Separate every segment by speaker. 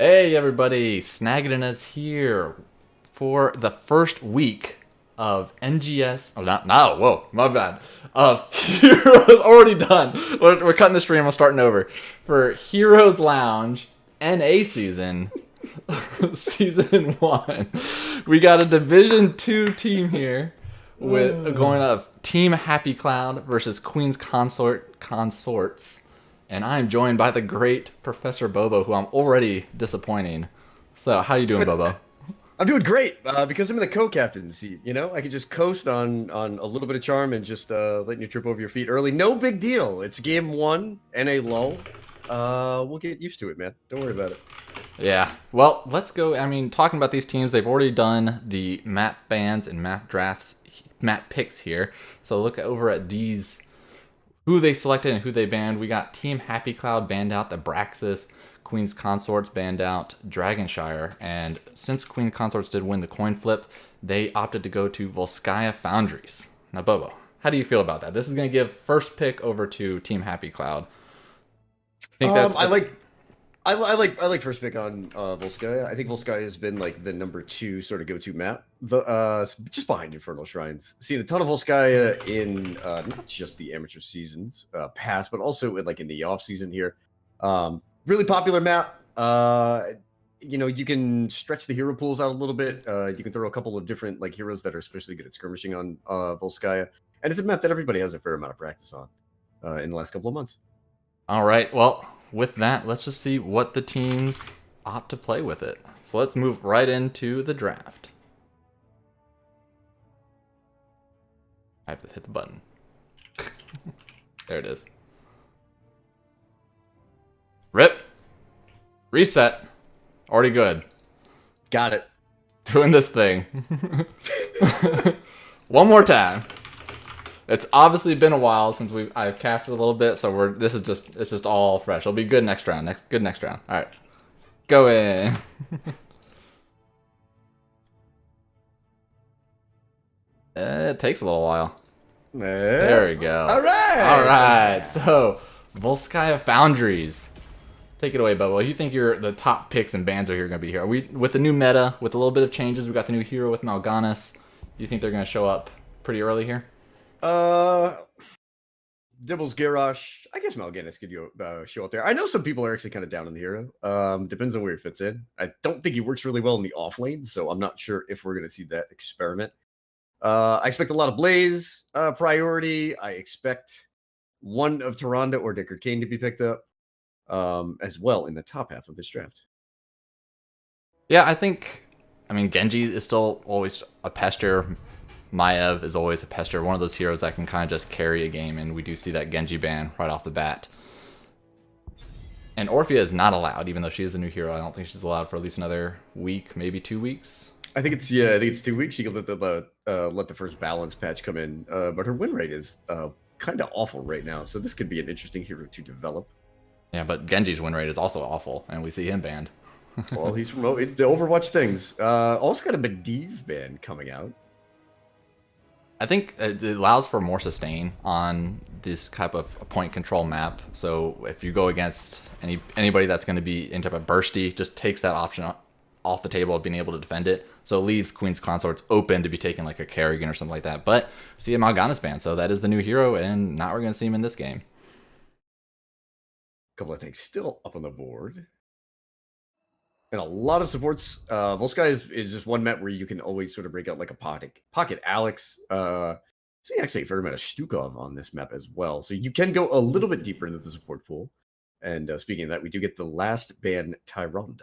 Speaker 1: Hey everybody, Snagging here for the first week of NGS. Oh, not now. Whoa, my bad. Of Heroes already done. We're cutting the stream. I'm starting over for Heroes Lounge NA season, season one. We got a Division Two team here with going of Team Happy Cloud versus Queen's Consorts. And I'm joined by the great Professor Bobo, who I'm already disappointing. So, how you doing, Bobo?
Speaker 2: I'm doing great because I'm in the co-captain seat. You know, I can just coast on a little bit of charm and just letting you trip over your feet early. No big deal. It's game one and a lull. We'll get used to it, man. Don't worry about it.
Speaker 1: Yeah. Well, let's go. I mean, talking about these teams, they've already done the map bans and map drafts, map picks here. So look over at these, who they selected and who they banned. We got Team Happy Cloud banned out the Braxis. Queen's Consorts banned out Dragonshire, and since Queen Consorts did win the coin flip, they opted to go to Volskaya Foundries. Now, Bobo, how do you feel about that? This is going to give first pick over to Team Happy Cloud.
Speaker 2: I like first pick on Volskaya. I think Volskaya has been like the number 2 sort of go-to map, just behind Infernal Shrines. Seen a ton of Volskaya in not just the amateur seasons past, but also in the off season here. Really popular map. You know, you can stretch the hero pools out a little bit. You can throw a couple of different heroes that are especially good at skirmishing on Volskaya, and it's a map that everybody has a fair amount of practice on in the last couple of months.
Speaker 1: All right. Well, with that, let's just see what the teams opt to play with it. So let's move right into the draft. I have to hit the button. There it is. Rip. Reset. Already good.
Speaker 2: Got it.
Speaker 1: Doing this thing. One more time. It's obviously been a while since I've casted a little bit, so it's just all fresh. It'll be good next round. Good next round. All right. Go in. It takes a little while. There we go.
Speaker 2: All right.
Speaker 1: All right. So, Volskaya Foundries. Take it away, Bubba. You think the top picks and bans are here going to be here? Are we with the new meta, with a little bit of changes? We got the new hero with Mal'Ganis. You think they're going to show up pretty early here?
Speaker 2: Dibbles, Garrosh. I guess Mal'Ganis could show up there. I know some people are actually kind of down on the hero. Depends on where he fits in. I don't think he works really well in the off lane, so I'm not sure if we're going to see that experiment. I expect a lot of Blaze priority. I expect one of Tyrande or Deckard Cain to be picked up as well in the top half of this draft.
Speaker 1: Yeah, I mean, Genji is still always a pester. Maiev is always a pester. One of those heroes that can kind of just carry a game, and we do see that Genji ban right off the bat. And Orphea is not allowed, even though she is the new hero. I don't think she's allowed for at least another week, maybe 2 weeks.
Speaker 2: I think it's 2 weeks. She can let the first balance patch come in, but her win rate is kind of awful right now. So this could be an interesting hero to develop.
Speaker 1: Yeah, but Genji's win rate is also awful, and we see him banned.
Speaker 2: Well, he's from the Overwatch things. Also got a Medivh ban coming out.
Speaker 1: I think it allows for more sustain on this type of point control map. So if you go against anybody that's going to be in type of bursty, just takes that option off the table of being able to defend it. So it leaves Queen's Consorts open to be taken like a Kerrigan or something like that. But see a Mal'Ganis ban, so that is the new hero, and now we're going to see him in this game.
Speaker 2: A couple of things still up on the board. And a lot of supports. Volskaya is just one map where you can always sort of break out like a pocket Alex. See actually a fair amount of Stukov on this map as well. So you can go a little bit deeper into the support pool. And speaking of that, we do get the last ban, Tyrande.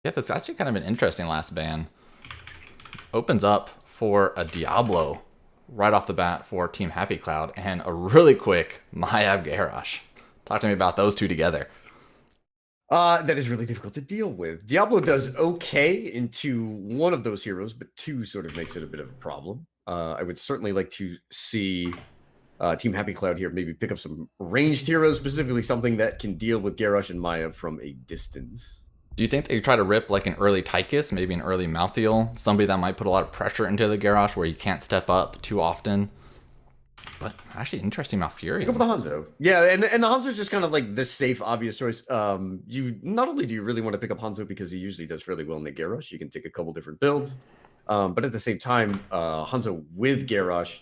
Speaker 1: Yeah, that's actually kind of an interesting last ban. Opens up for a Diablo right off the bat for Team Happy Cloud, and a really quick Maiev Garrosh. Talk to me about those two together.
Speaker 2: That is really difficult to deal with. Diablo does okay into one of those heroes, but 2 sort of makes it a bit of a problem. I would certainly like to see Team Happy Cloud here maybe pick up some ranged heroes, specifically something that can deal with Garrosh and Maiev from a distance.
Speaker 1: Do you think they try to rip like an early Tychus, maybe an early Malthael, somebody that might put a lot of pressure into the Garrosh where you can't step up too often? But actually, interesting Malfurion.
Speaker 2: Go for the Hanzo. Yeah, and the Hanzo's just kind of like the safe, obvious choice. You not only do you really want to pick up Hanzo because he usually does fairly well in the Garrosh. You can take a couple different builds, but at the same time, Hanzo with Garrosh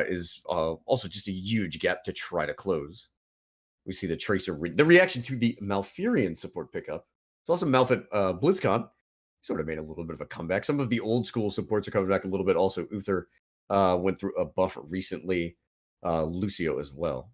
Speaker 2: is also just a huge gap to try to close. We see the Tracer, the reaction to the Malfurion support pickup. It's also Malf at BlizzCon. Sort of made a little bit of a comeback. Some of the old school supports are coming back a little bit. Also, Uther went through a buff recently. Lucio as well.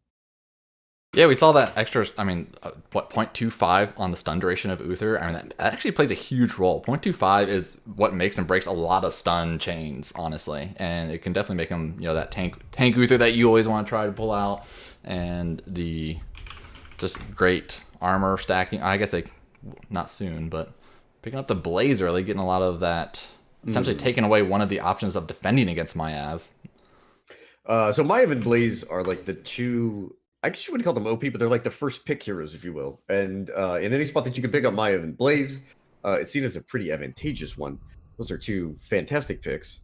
Speaker 1: Yeah, we saw that extra, I mean, 0.25 on the stun duration of Uther. I mean, that actually plays a huge role. 0.25 is what makes and breaks a lot of stun chains, honestly. And it can definitely make him, that tank Uther that you always want to try to pull out. And the just great armor stacking. I guess not soon, but picking up the Blaze early, getting a lot of that, essentially taking away one of the options of defending against Maiev.
Speaker 2: So Maiev and Blaze are like the two, I guess you wouldn't call them OP, but they're like the first pick heroes, if you will. And in any spot that you can pick up Maiev and Blaze, it's seen as a pretty advantageous one. Those are two fantastic picks.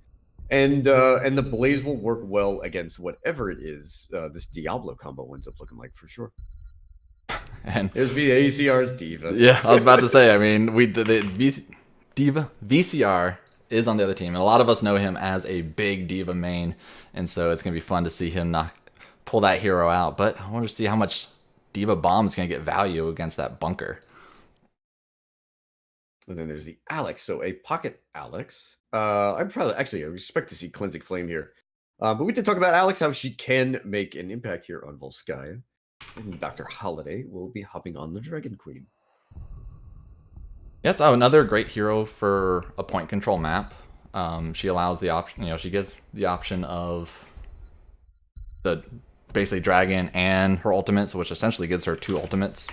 Speaker 2: And the Blaze will work well against whatever it is this Diablo combo ends up looking like for sure.
Speaker 1: And
Speaker 2: there's ACR's Diva.
Speaker 1: Yeah, I was about to say, I mean, Diva VCR is on the other team, and a lot of us know him as a big Diva main, and so it's going to be fun to see him pull that hero out. But I want to see how much Diva Bomb is going to get value against that bunker.
Speaker 2: And then there's the Alex, so a pocket Alex. I expect to see Cleansing Flame here. But we did talk about Alex, how she can make an impact here on Volskaya. And Dr. Holiday will be hopping on the Dragon Queen.
Speaker 1: Yes, another great hero for a point control map. She allows the option, she gives the option of the basically dragon and her ultimates, which essentially gives her 2 ultimates.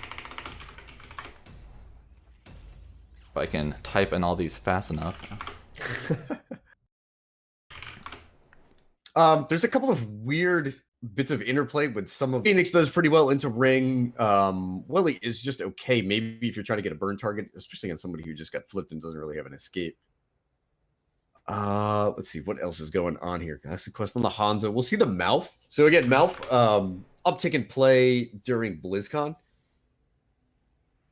Speaker 1: If I can type in all these fast enough.
Speaker 2: There's a couple of weird bits of interplay with some of Phoenix does pretty well into ring. Willie is just okay. Maybe if you're trying to get a burn target, especially on somebody who just got flipped and doesn't really have an escape. Let's see what else is going on here. That's the question on the Hanzo. We'll see the Malf. So again, Malf uptick in play during BlizzCon.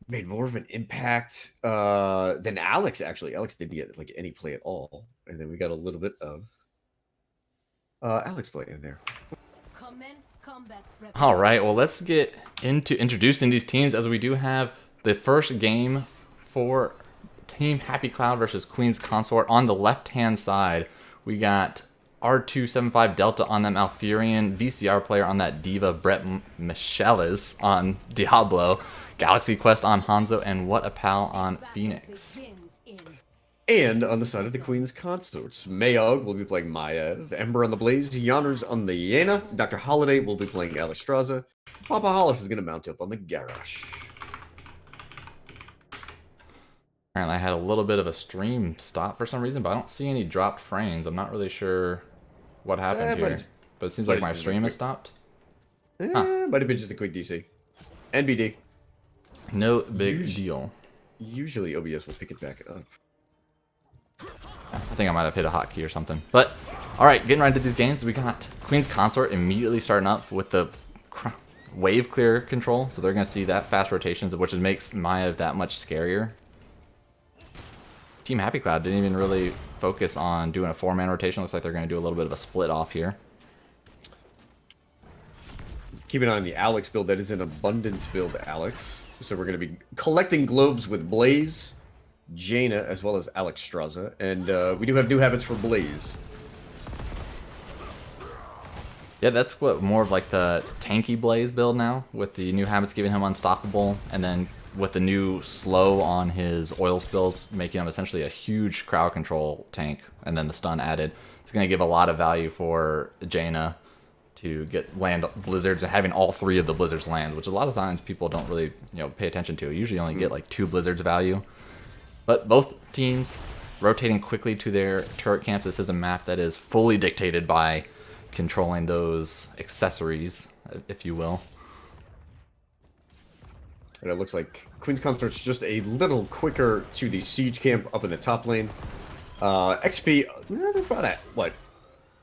Speaker 2: Made more of an impact than Alex, actually. Alex didn't get like any play at all. And then we got a little bit of Alex play in there.
Speaker 1: All right, well, let's get into introducing these teams, as we do have the first game for Team Happy Cloud versus Queen's Consort. On the left-hand side, we got R275 Delta on that Malfurion, VCR player on that Diva, Brett Michelis on Diablo, Galaxy Quest on Hanzo, and What a Pal on Phoenix.
Speaker 2: And on the side of the Queen's Consorts, Mayog will be playing Maiev, Ember on the Blaze, Yanners on the Yena, Dr. Holiday will be playing Alexstrasza, Papa Hollis is going to mount up on the Garrosh.
Speaker 1: Apparently I had a little bit of a stream stop for some reason, but I don't see any dropped frames. I'm not really sure what happened here. But it seems like my stream has stopped.
Speaker 2: Might have been just a quick DC. NBD.
Speaker 1: No big deal.
Speaker 2: Usually OBS will pick it back up.
Speaker 1: I think I might have hit a hotkey or something. But, alright, getting right into these games. We got Queen's Consort immediately starting up with the wave clear control. So they're going to see that fast rotations, which makes Maiev that much scarier. Team Happy Cloud didn't even really focus on doing a 4-man rotation. Looks like they're going to do a little bit of a split off here.
Speaker 2: Keep an eye on the Alex build. That is an abundance build, Alex. So we're going to be collecting globes with Blaze, Jaina, as well as Alexstrasza. And we do have new habits for Blaze.
Speaker 1: Yeah, that's what more of like the tanky Blaze build now, with the new habits giving him unstoppable, and then with the new slow on his oil spills, making him essentially a huge crowd control tank, and then the stun added. It's going to give a lot of value for Jaina to land blizzards, and having all 3 of the blizzards land, which a lot of times people don't really pay attention to. You usually only get like 2 blizzards value. But both teams rotating quickly to their turret camps. This is a map that is fully dictated by controlling those accessories, if you will.
Speaker 2: And it looks like Queen's Consort's just a little quicker to the siege camp up in the top lane. XP, they're about at, what,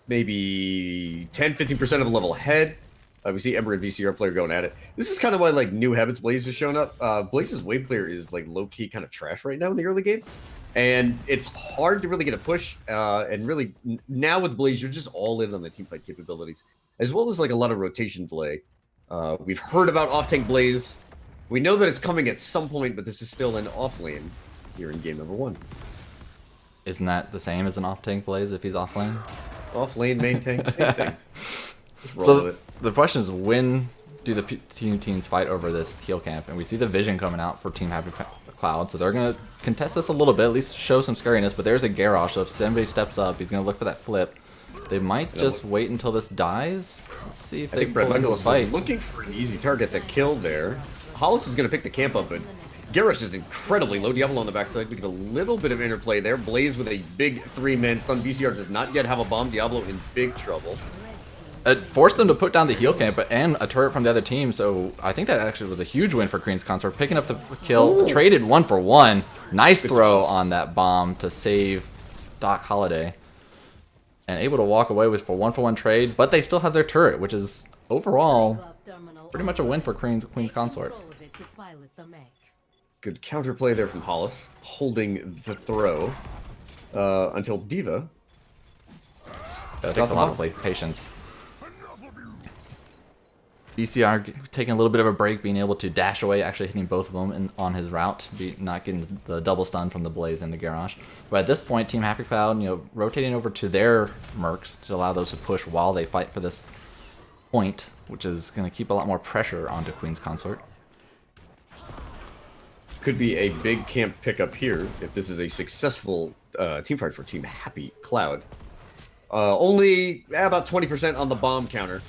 Speaker 2: maybe 10-15% of a level ahead. We see Ember and VCR player going at it. This is kind of why like new habits Blaze has shown up. Blaze's wave clear is like low key kind of trash right now in the early game, and it's hard to really get a push. And really now with Blaze, you're just all in on the teamfight capabilities, as well as like a lot of rotation delay. We've heard about off tank Blaze. We know that it's coming at some point, but this is still an off lane here in game number 1.
Speaker 1: Isn't that the same as an off tank Blaze if he's off lane?
Speaker 2: Off lane, main tank, same thing. Just roll
Speaker 1: So
Speaker 2: with it.
Speaker 1: the question is, when do the teams fight over this heal camp? And we see the vision coming out for Team Happy Cloud, so they're going to contest this a little bit, at least show some scariness. But there's a Garrosh, so if somebody steps up, he's going to look for that flip. They might just wait until this dies. Let's see if they pull into a fight.
Speaker 2: Looking for an easy target to kill there. Hollis is going to pick the camp up, but Garrosh is incredibly low. Diablo on the backside. We get a little bit of interplay there. Blaze with a big 3-man stun. VCR does not yet have a bomb. Diablo in big trouble.
Speaker 1: It forced them to put down the heal camp and a turret from the other team, so I think that actually was a huge win for Queen's Consort. Picking up the kill,
Speaker 2: Ooh.
Speaker 1: traded 1-for-1. Nice throw on that bomb to save Doc Holliday. And able to walk away with a 1-for-1 trade, but they still have their turret, which is overall pretty much a win for Queen's Consort.
Speaker 2: Good counterplay there from Hollis, holding the throw until Diva.
Speaker 1: That takes a lot of patience. BCR taking a little bit of a break, being able to dash away, actually hitting both of them on his route, not getting the double stun from the Blaze and the Garrosh. But at this point, Team Happy Cloud, rotating over to their mercs to allow those to push while they fight for this point, which is going to keep a lot more pressure onto Queen's Consort.
Speaker 2: Could be a big camp pickup here if this is a successful team fight for Team Happy Cloud. Only about 20% on the bomb counter.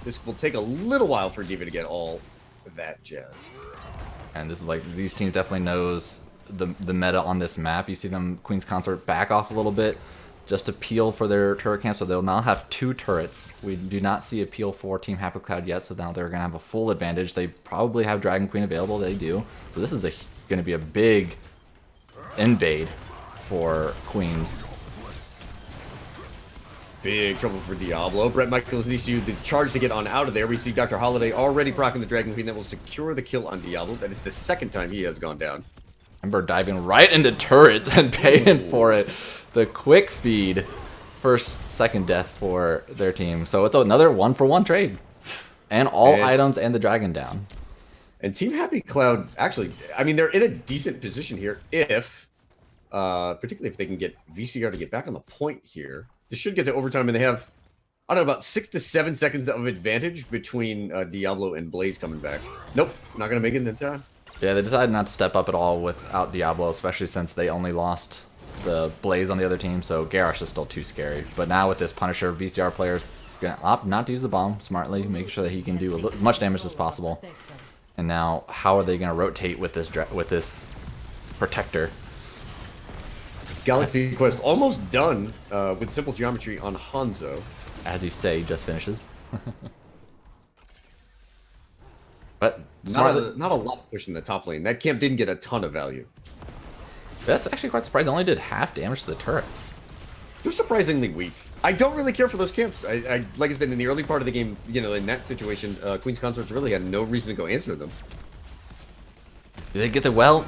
Speaker 2: This will take a little while for Diva to get all that jazz.
Speaker 1: And this is like, these teams definitely knows the meta on this map. You see them, Queen's Consort, back off a little bit just to peel for their turret camp, so they'll now have 2 turrets. We do not see a peel for Team Happy Cloud yet, so now they're going to have a full advantage. They probably have Dragon Queen available. They do. So this is going to be a big invade for Queens.
Speaker 2: Big trouble for Diablo. Brett Michaels needs to use the charge to get on out of there. We see Dr. Holiday already proccing the Dragon Queen that will secure the kill on Diablo. That is the second time he has gone down.
Speaker 1: Ember diving right into turrets and paying for it. The quick feed, second death for their team. So it's another 1-for-1 trade. And all items and the dragon down.
Speaker 2: And Team Happy Cloud, actually, I mean, they're in a decent position here if, particularly if they can get VCR to get back on the point here. This should get to overtime, and they have, I don't know, about 6 to 7 seconds of advantage between Diablo and Blaze coming back. Nope, not going to make it in time.
Speaker 1: Yeah, they decided not to step up at all without Diablo, especially since they only lost the Blaze on the other team, so Garrosh is still too scary. But now with this Punisher, VCR player's going to opt not to use the bomb smartly, making sure that he can do as much damage as possible. And now, how are they going to rotate with this Protector?
Speaker 2: Galaxy Quest almost done with simple geometry on Hanzo.
Speaker 1: As you say, just finishes. But
Speaker 2: not a lot pushing the top lane. That camp didn't get a ton of value.
Speaker 1: That's actually quite surprising. They only did half damage to the turrets.
Speaker 2: They're surprisingly weak. I don't really care for those camps. I like I said, in the early part of the game, in that situation, Queen's Consorts really had no reason to go answer them.
Speaker 1: Do they get the well?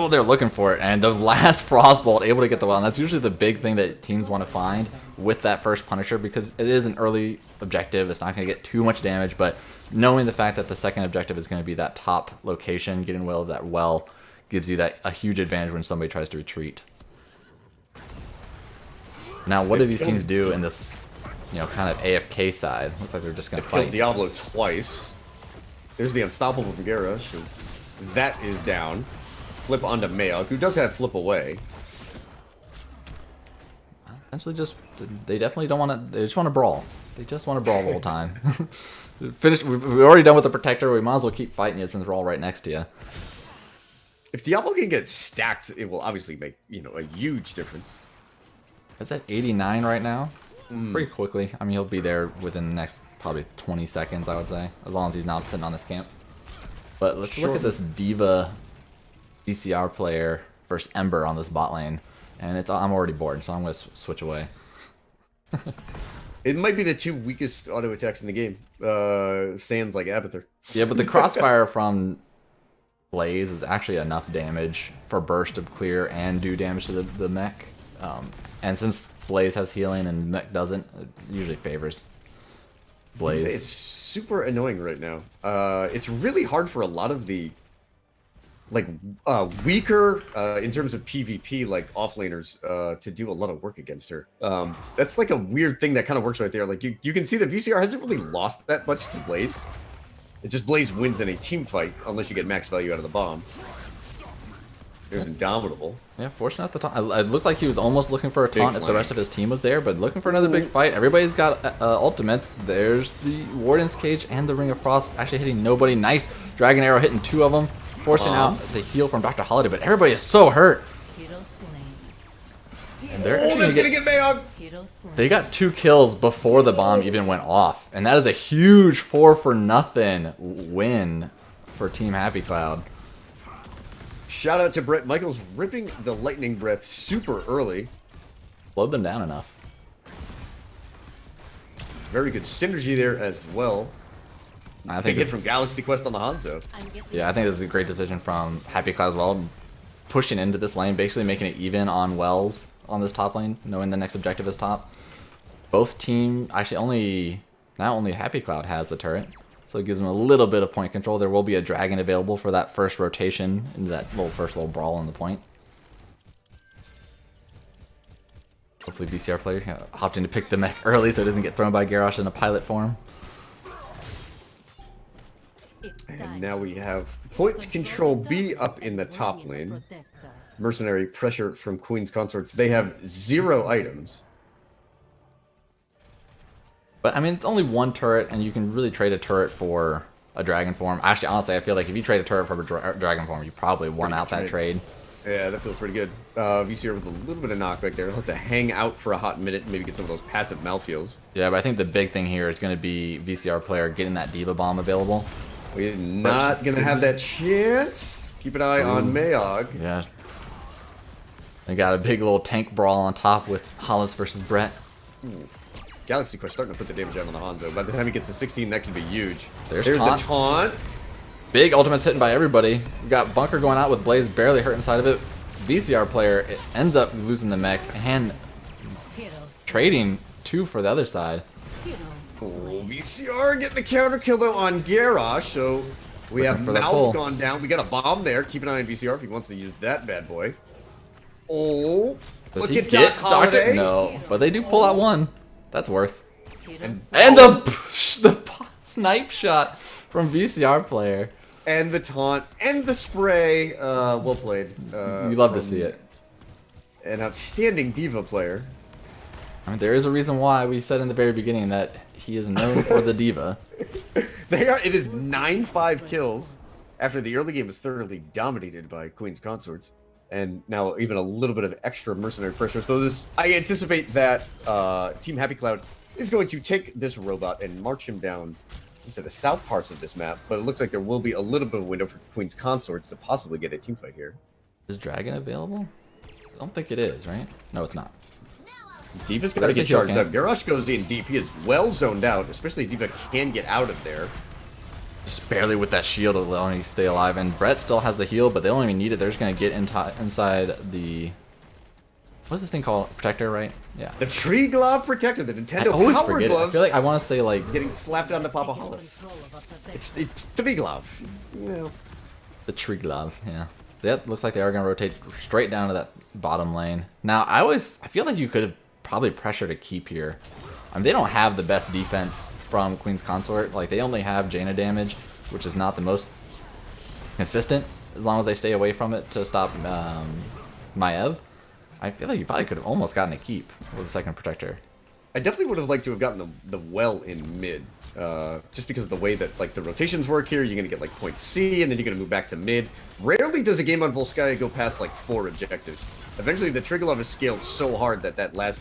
Speaker 1: They're looking for it. And the last Frostbolt able to get the well. And that's usually the big thing that teams want to find with that first Punisher, because it is an early objective. It's not going to get too much damage, but knowing the fact that the second objective is going to be that top location, getting well of that well, gives you a huge advantage when somebody tries to retreat. Now, what do these teams do in this, kind of AFK side? Looks like they're just going to fight.
Speaker 2: Killed Diablo twice. There's the unstoppable from Garrosh. That is down. Flip onto Mayok, who does have flip away.
Speaker 1: Essentially, they definitely don't want to. They just want to brawl. They just want to brawl the whole time. Finished. We're already done with the Protector. We might as well keep fighting it since we're all right next to you.
Speaker 2: If Diablo can get stacked, it will obviously make a huge difference.
Speaker 1: It's at 89 right now. Pretty quickly. I mean, he'll be there within the next probably 20 seconds, I would say, as long as he's not sitting on this camp. But let's look at this Diva VCR player versus Ember on this bot lane. And I'm already bored, so I'm going to switch away.
Speaker 2: It might be the 2 weakest auto attacks in the game. Sans like Abathur.
Speaker 1: Yeah, but the crossfire from Blaze is actually enough damage for burst to clear and do damage to the mech. And since Blaze has healing and mech doesn't, it usually favors Blaze.
Speaker 2: It's super annoying right now. It's really hard for a lot of the like weaker in terms of PvP like offlaners to do a lot of work against her. That's like a weird thing that kind of works right there. Like you can see that VCR hasn't really lost that much to Blaze. It's just Blaze wins in a team fight unless you get max value out of the bomb. There's Indomitable.
Speaker 1: Yeah, forcing out the taunt. It looks like he was almost looking for a taunt if the rest of his team was there, but looking for another big fight. Everybody's got ultimates. There's the Warden's Cage and the Ring of Frost actually hitting nobody. Nice Dragon Arrow hitting 2 of them, forcing out the heal from Dr. Holiday, but everybody is so hurt. And they're actually
Speaker 2: gonna get Mayog!
Speaker 1: They got 2 kills before the bomb even went off, and that is a huge 4-for-0 win for Team Happy Cloud.
Speaker 2: Shout out to Brett Michaels ripping the lightning breath super early.
Speaker 1: Slowed them down enough.
Speaker 2: Very good synergy there as well.
Speaker 1: I think
Speaker 2: Big hit from Galaxy Quest on the Hanzo.
Speaker 1: Yeah, I think this is a great decision from Happy Cloud as well. Pushing into this lane, basically making it even on Wells on this top lane, knowing the next objective is top. Both team, actually now only Happy Cloud has the turret, so it gives them a little bit of point control. There will be a dragon available for that first rotation into that first little brawl on the point. Hopefully VCR player hopped in to pick the mech early so it doesn't get thrown by Garrosh in a pilot form.
Speaker 2: And now we have point control B up in the top lane. Mercenary pressure from Queen's Consorts. They have 0 items.
Speaker 1: But I mean, it's only 1 turret, and you can really trade a turret for a dragon form. Actually, honestly, I feel like if you trade a turret for a dragon form, you probably won out that trade.
Speaker 2: Yeah, that feels pretty good. VCR with a little bit of knockback there. They'll have to hang out for a hot minute and maybe get some of those passive malfeels.
Speaker 1: Yeah, but I think the big thing here is going to be VCR player getting that Diva Bomb available.
Speaker 2: We're not going to have that chance. Keep an eye on Mayog.
Speaker 1: Yeah. They got a big little tank brawl on top with Hollis versus Brett.
Speaker 2: Galaxy Quest starting to put the damage out on the Hanzo. By the time he gets to 16, that could be huge.
Speaker 1: There's
Speaker 2: the
Speaker 1: taunt.
Speaker 2: taunt.
Speaker 1: Big ultimates hitting by everybody. We got Bunker going out with Blaze barely hurt inside of it. VCR player ends up losing the mech and trading 2 for the other side.
Speaker 2: Oh, VCR getting the counter kill though on Garrosh. So we have Mouth gone down. We got a bomb there. Keep an eye on VCR if he wants to use that bad boy. Oh,
Speaker 1: does he get Doctor? No, but they do pull out 1. That's worth. And the snipe shot from VCR player.
Speaker 2: And the taunt and the spray. Well played.
Speaker 1: You love to see it.
Speaker 2: An outstanding Diva player.
Speaker 1: I mean, there is a reason why we said in the very beginning that he is known for the Diva.
Speaker 2: It is 9-5 kills after the early game was thoroughly dominated by Queen's Consorts. And now even a little bit of extra mercenary pressure. So I anticipate that Team Happy Cloud is going to take this robot and march him down into the south parts of this map. But it looks like there will be a little bit of a window for Queen's Consorts to possibly get a team fight here.
Speaker 1: Is Dragon available? I don't think it is, right? No, it's not.
Speaker 2: Diva's got to get charged up. Garrosh goes in deep. He is well zoned out, especially if Diva can get out of there.
Speaker 1: Just barely with that shield allowing you to stay alive. And Brett still has the heal, but they don't even need it. They're just going to get inside the... What's this thing called? Protector, right? Yeah.
Speaker 2: The Tree Glove Protector, the Nintendo
Speaker 1: I always
Speaker 2: Power
Speaker 1: forget
Speaker 2: Glove.
Speaker 1: I feel like I want to say, like...
Speaker 2: Getting slapped onto Papa Hollis. It's the big glove. Yeah.
Speaker 1: The Tree Glove, yeah. So that looks like they are going to rotate straight down to that bottom lane. Now, I feel like you could have probably pressured a keep here. I mean, they don't have the best defense from Queen's Consort. Like, they only have Jaina damage, which is not the most consistent, as long as they stay away from it to stop Maev. I feel like you probably could have almost gotten a keep with a second protector.
Speaker 2: I definitely would have liked to have gotten the well in mid. Just because of the way that like the rotations work here, you're gonna get like point C and then you're gonna move back to mid. Rarely does a game on Volskaya go past like 4 objectives. Eventually the trigger level is scaled so hard that that like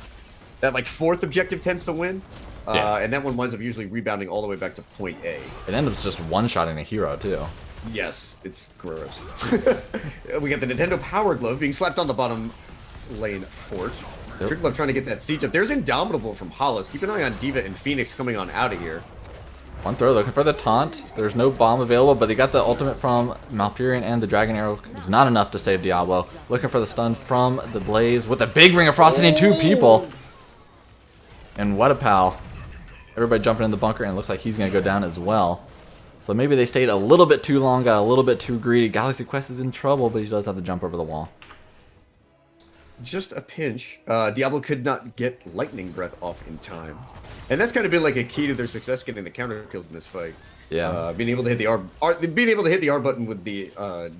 Speaker 2: 4th objective tends to win. And that one winds up usually rebounding all the way back to point A.
Speaker 1: It ends up just one-shotting a hero too.
Speaker 2: Yes, it's gross. We got the Nintendo Power Glove being slapped on the bottom lane fort.
Speaker 1: Yep.
Speaker 2: Triglav trying to get that siege up. There's Indomitable from Hollis. Keep an eye on Diva and Phoenix coming on out of here.
Speaker 1: One throw, looking for the taunt. There's no bomb available, but they got the ultimate from Malfurion, and the Dragon Arrow is not enough to save Diablo. Looking for the stun from the Blaze with a big Ring of Frost hitting 2 people. And what a pal. Everybody jumping in the bunker, and it looks like he's going to go down as well. So maybe they stayed a little bit too long, got a little bit too greedy. Galaxy Quest is in trouble, but he does have to jump over the wall.
Speaker 2: Just a pinch. Diablo could not get Lightning Breath off in time. And that's kind of been like a key to their success getting the counter kills in this fight.
Speaker 1: Yeah.
Speaker 2: Being able to hit the R button with the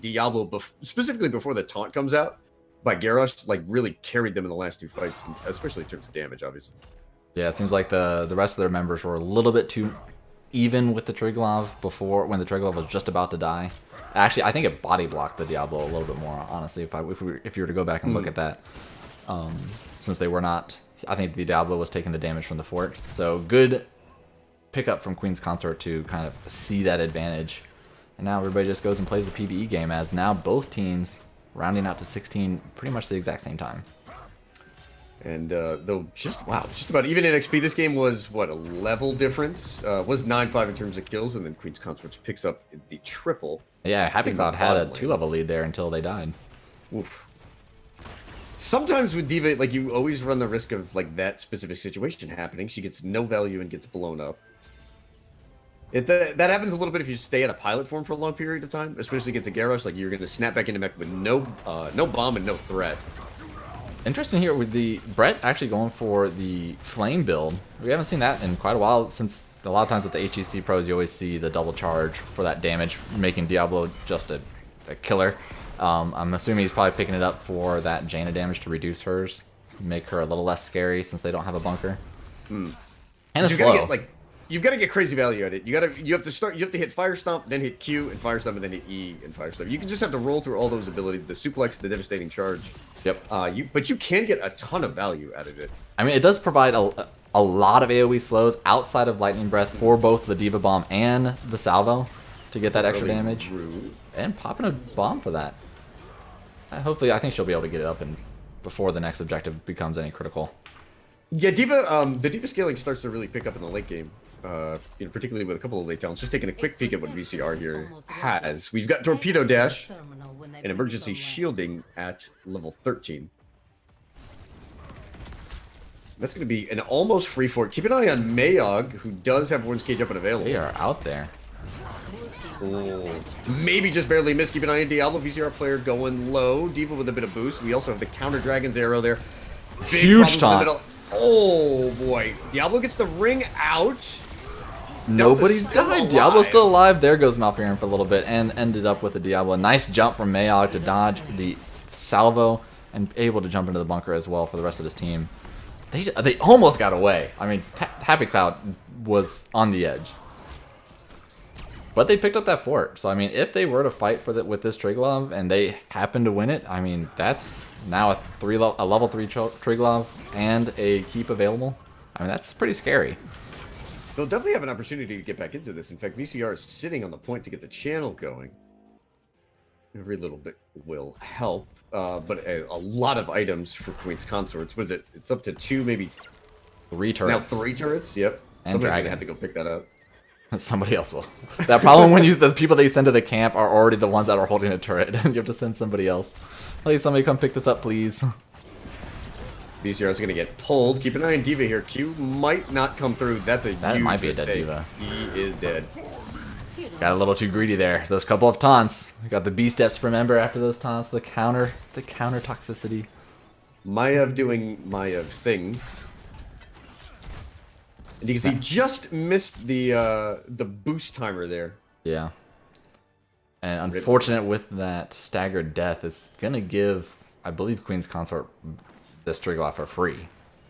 Speaker 2: Diablo, specifically before the taunt comes out by Garrosh, like really carried them in the last 2 fights, especially in terms of damage, obviously.
Speaker 1: Yeah, it seems like the rest of their members were a little bit too even with the Triglav before, when the Triglav was just about to die. Actually, I think it body blocked the Diablo a little bit more, honestly, if you were to go back and look at that. Since they were not, I think the Diablo was taking the damage from the fort. So good pickup from Queen's Consort to kind of see that advantage. And now everybody just goes and plays the PvE game, as now both teams rounding out to 16 pretty much the exact same time.
Speaker 2: And though just about even in XP, this game was what, a level difference? Was 9-5 in terms of kills, and then Queen's Consorts picks up the triple.
Speaker 1: Yeah, Happy Cloud had a 2-level lead there until they died.
Speaker 2: Oof. Sometimes with Diva, like, you always run the risk of like that specific situation happening. She gets no value and gets blown up. That happens a little bit if you stay at a pilot form for a long period of time, especially against a Garrosh. Like, you're going to snap back into mech with no bomb and no threat.
Speaker 1: Interesting here with the Brett actually going for the flame build. We haven't seen that in quite a while, since a lot of times with the HEC pros you always see the double charge for that damage, making Diablo just a killer. I'm assuming he's probably picking it up for that Jaina damage to reduce hers, make her a little less scary since they don't have a bunker. And it's slow.
Speaker 2: You've got to get crazy value at it. You have to hit Fire Stomp, then hit Q and Fire Stomp, and then hit E and Fire Stomp. You can just have to roll through all those abilities: the suplex, the devastating charge.
Speaker 1: Yep.
Speaker 2: But you can get a ton of value out of it.
Speaker 1: I mean, it does provide a lot of AoE slows outside of Lightning Breath for both the Diva Bomb and the Salvo to get that extra damage. And popping a bomb for that. Hopefully, I think she'll be able to get it up and before the next objective becomes any critical.
Speaker 2: Yeah, the Diva scaling starts to really pick up in the late game. Particularly with a couple of late talents. Just taking a quick peek at what VCR here has. We've got Torpedo Dash and Emergency Shielding at level 13. That's going to be an almost free fort. Keep an eye on Mayog, who does have Warden's Cage up and available.
Speaker 1: They are out there.
Speaker 2: Oh, maybe just barely missed. Keep an eye on Diablo, VCR player going low. Diva with a bit of boost. We also have the counter Dragon's Arrow there. Big
Speaker 1: huge taunt.
Speaker 2: Oh boy. Diablo gets the ring out.
Speaker 1: Nobody's died. Diablo's still alive. There goes Malfurion for a little bit and ended up with the Diablo. Nice jump from Mayog to dodge the salvo and able to jump into the bunker as well for the rest of this team. They almost got away. I mean, Happy Cloud was on the edge. But they picked up that fort. So, I mean, if they were to fight for with this Triglav and they happen to win it, I mean, that's now a level 3 Triglav and a keep available. I mean, that's pretty scary.
Speaker 2: They'll definitely have an opportunity to get back into this. In fact, VCR is sitting on the point to get the channel going. Every little bit will help. But a lot of items for Queen's Consorts. What is it? It's up to 2, maybe
Speaker 1: 3 turrets.
Speaker 2: Now 3 turrets? Yep.
Speaker 1: And
Speaker 2: Somebody's
Speaker 1: Dragon.
Speaker 2: gonna have to go pick that up.
Speaker 1: Somebody else will. That problem when the people that you send to the camp are already the ones that are holding a turret, and you have to send somebody else. Please, somebody come pick this up, please.
Speaker 2: VCR is going to get pulled. Keep an eye on Diva here. Q might not come through. That
Speaker 1: might be a dead Diva.
Speaker 2: He is dead.
Speaker 1: Got a little too greedy there. Those couple of taunts. We got the B steps, remember, after those taunts. The counter toxicity.
Speaker 2: Maiev doing Maiev things. And you can see just missed the boost timer there.
Speaker 1: Yeah. And unfortunate with that staggered death, it's going to give, I believe, Queen's Consort this Triglav for free.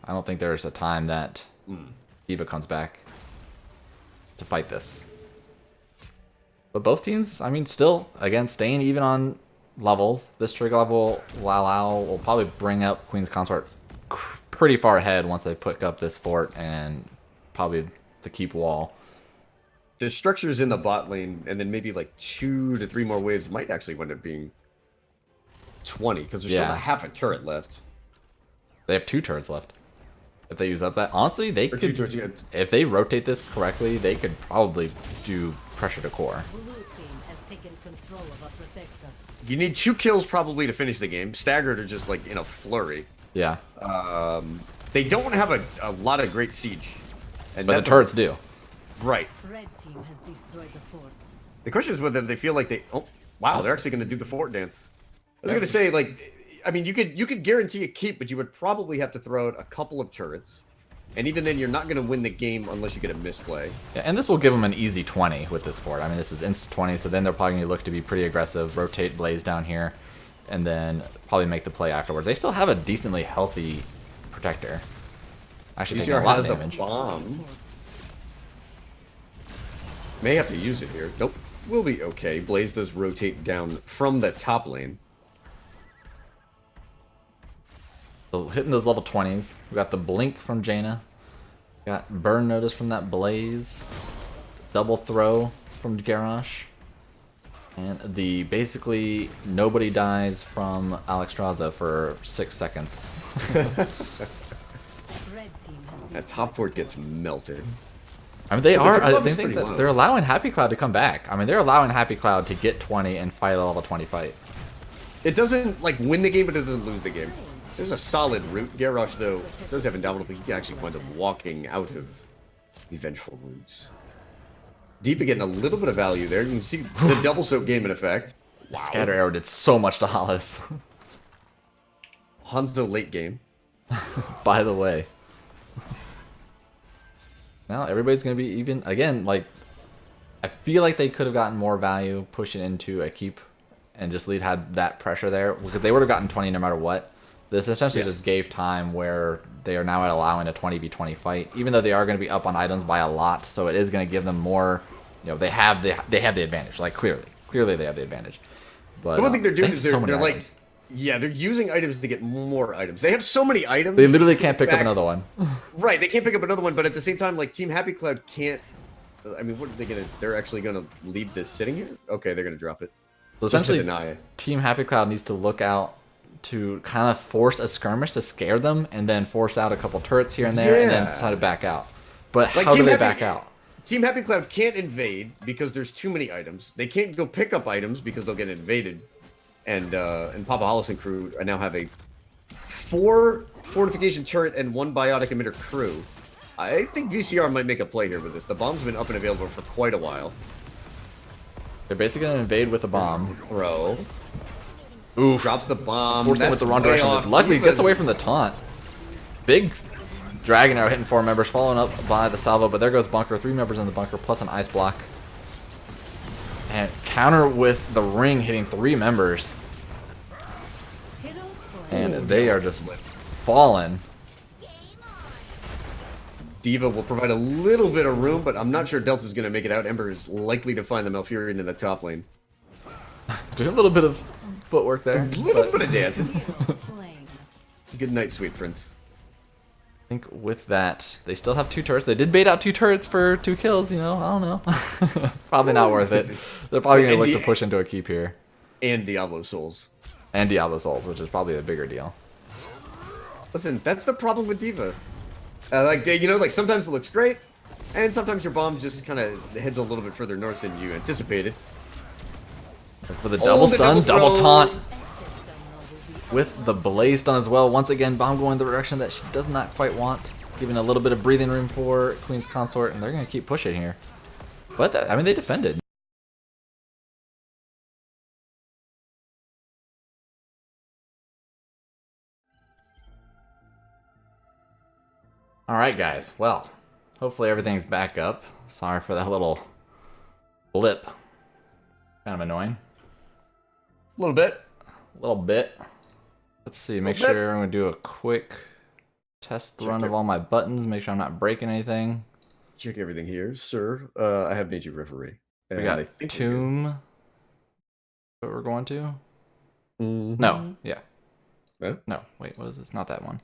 Speaker 1: I don't think there's a time that Diva comes back to fight this. But both teams, I mean, still, again, staying even on levels. This Triglav will probably bring up Queen's Consort pretty far ahead once they pick up this fort and probably the keep wall.
Speaker 2: The structures in the bot lane, and then maybe like 2 to 3 more waves might actually wind up being 20, because there's still a half a turret left.
Speaker 1: They have 2 turrets left. If they use up that, honestly, they
Speaker 2: Or
Speaker 1: could.
Speaker 2: 2 turrets, yeah.
Speaker 1: If they rotate this correctly, they could probably do pressure to core.
Speaker 3: Blue team has taken control of a protector.
Speaker 2: You need 2 kills probably to finish the game. Staggered are just like in a flurry.
Speaker 1: Yeah,
Speaker 2: They don't have a lot of great siege. And
Speaker 1: but the
Speaker 2: that's
Speaker 1: turrets do.
Speaker 2: right.
Speaker 3: Red team has destroyed the fort.
Speaker 2: The question is whether they feel like they. Oh, wow! They're actually going to do the fort dance. I was going to say, like, I mean, you could guarantee a keep, but you would probably have to throw out a couple of turrets, and even then, you're not going to win the game unless you get a misplay.
Speaker 1: Yeah, and this will give them an easy 20 with this fort. I mean, this is instant 20, so then they're probably going to look to be pretty aggressive, rotate Blaze down here, and then probably make the play afterwards. They still have a decently healthy protector. Actually, taking a
Speaker 2: VCR
Speaker 1: lot of
Speaker 2: has a
Speaker 1: damage.
Speaker 2: bomb. May have to use it here. Nope. We'll be okay. Blaze does rotate down from the top lane.
Speaker 1: So hitting those level 20s. We got the blink from Jaina. Got burn notice from that Blaze. Double throw from Garrosh. And the basically nobody dies from Alexstrasza for 6 seconds.
Speaker 3: Red team has
Speaker 2: That top fort gets melted.
Speaker 1: I mean, they
Speaker 2: But the
Speaker 1: are.
Speaker 2: club
Speaker 1: I
Speaker 2: is
Speaker 1: think
Speaker 2: pretty
Speaker 1: that
Speaker 2: low.
Speaker 1: they're allowing Happy Cloud to come back. I mean, they're allowing Happy Cloud to get 20 and fight a level 20 fight.
Speaker 2: It doesn't like win the game, but it doesn't lose the game. There's a solid route. Garrosh, though, does have indomitable. He actually winds up walking out of the vengeful roots. Deepa getting a little bit of value there. You can see the double soak game in effect.
Speaker 1: Wow. Scatter Arrow did so much to Hollis.
Speaker 2: Hanzo late game.
Speaker 1: By the way. Now everybody's going to be even. Again, like, I feel like they could have gotten more value pushing into a keep and just lead had that pressure there. Because they would have gotten 20 no matter what. This essentially just gave time where they are now allowing a 20v20 fight. Even though they are going to be up on items by a lot. So it is going to give them more. You know, they have the advantage. Like, clearly they have the advantage. But
Speaker 2: The one thing they're doing
Speaker 1: they
Speaker 2: is
Speaker 1: have so
Speaker 2: they're
Speaker 1: many
Speaker 2: like,
Speaker 1: items.
Speaker 2: yeah, they're using items to get more items. They have so many items.
Speaker 1: They literally can't pick up
Speaker 2: back-
Speaker 1: another one.
Speaker 2: Right, they can't pick up another one, but at the same time, like, Team Happy Cloud can't. I mean, what are they gonna? They're actually gonna leave this sitting here? Okay, they're gonna drop it.
Speaker 1: So
Speaker 2: Just to
Speaker 1: essentially,
Speaker 2: deny it.
Speaker 1: Team Happy Cloud needs to look out to kind of force a skirmish to scare them, and then force out a couple turrets here and there, and then
Speaker 2: Yeah.
Speaker 1: try to back out. But
Speaker 2: Like,
Speaker 1: how do
Speaker 2: Team
Speaker 1: they
Speaker 2: Happy-
Speaker 1: back out?
Speaker 2: Team Happy Cloud can't invade because there's too many items. They can't go pick up items because they'll get invaded. And Papa Hollis and crew now have a 4 fortification turret and 1 biotic emitter crew. I think VCR might make a play here with this. The bomb's been up and available for quite a while.
Speaker 1: They're basically going to invade with a bomb.
Speaker 2: Throw.
Speaker 1: Oof.
Speaker 2: Drops the bomb.
Speaker 1: Forcing
Speaker 2: That's
Speaker 1: with the wrong
Speaker 2: way
Speaker 1: direction.
Speaker 2: off.
Speaker 1: But luckily,
Speaker 2: Diva-
Speaker 1: gets away from the taunt. Big Dragon Arrow hitting 4 members, following up by the salvo. But there goes Bunker. 3 members in the bunker, plus an ice block. And counter with the ring hitting 3 members.
Speaker 3: heroes for
Speaker 1: And they are just falling.
Speaker 2: Diva will provide a little bit of room, but I'm not sure Delta's going to make it out. Ember is likely to find the Malfurion in the top lane.
Speaker 1: Doing a little bit of footwork there.
Speaker 2: A little
Speaker 1: but
Speaker 2: bit of dancing.
Speaker 3: slain.
Speaker 2: Good night, sweet prince.
Speaker 1: I think with that, they still have 2 turrets. They did bait out 2 turrets for 2 kills, you know. I don't know. Probably not worth it. They're probably going to look to push into a keep here.
Speaker 2: And Diablo Souls.
Speaker 1: And Diablo Souls, which is probably the bigger deal.
Speaker 2: Listen, that's the problem with Diva. Like, you know, like sometimes it looks great, and sometimes your bomb just kind of heads a little bit further north than you anticipated.
Speaker 1: For the double
Speaker 2: the
Speaker 1: stun, double
Speaker 2: throw.
Speaker 1: taunt with the blaze stun as well. Once again, bomb going the direction that she does not quite want, giving a little bit of breathing room for Queen's Consort, and they're going to keep pushing here. But, I mean, they defended. Alright, guys. Well, hopefully everything's back up. Sorry for that little blip. Kind of annoying.
Speaker 2: A little bit.
Speaker 1: A little bit. Let's see. Make
Speaker 2: Little bit.
Speaker 1: sure I'm going to do a quick test run of
Speaker 2: it.
Speaker 1: all my buttons. Make sure I'm not breaking anything.
Speaker 2: Check everything here, sir. I have made you referee.
Speaker 1: We
Speaker 2: And
Speaker 1: got
Speaker 2: I think you're
Speaker 1: Tomb. What we're going to?
Speaker 2: good. Mhm.
Speaker 1: No. Yeah.
Speaker 2: Huh?
Speaker 1: No. Wait, what is this? Not that one.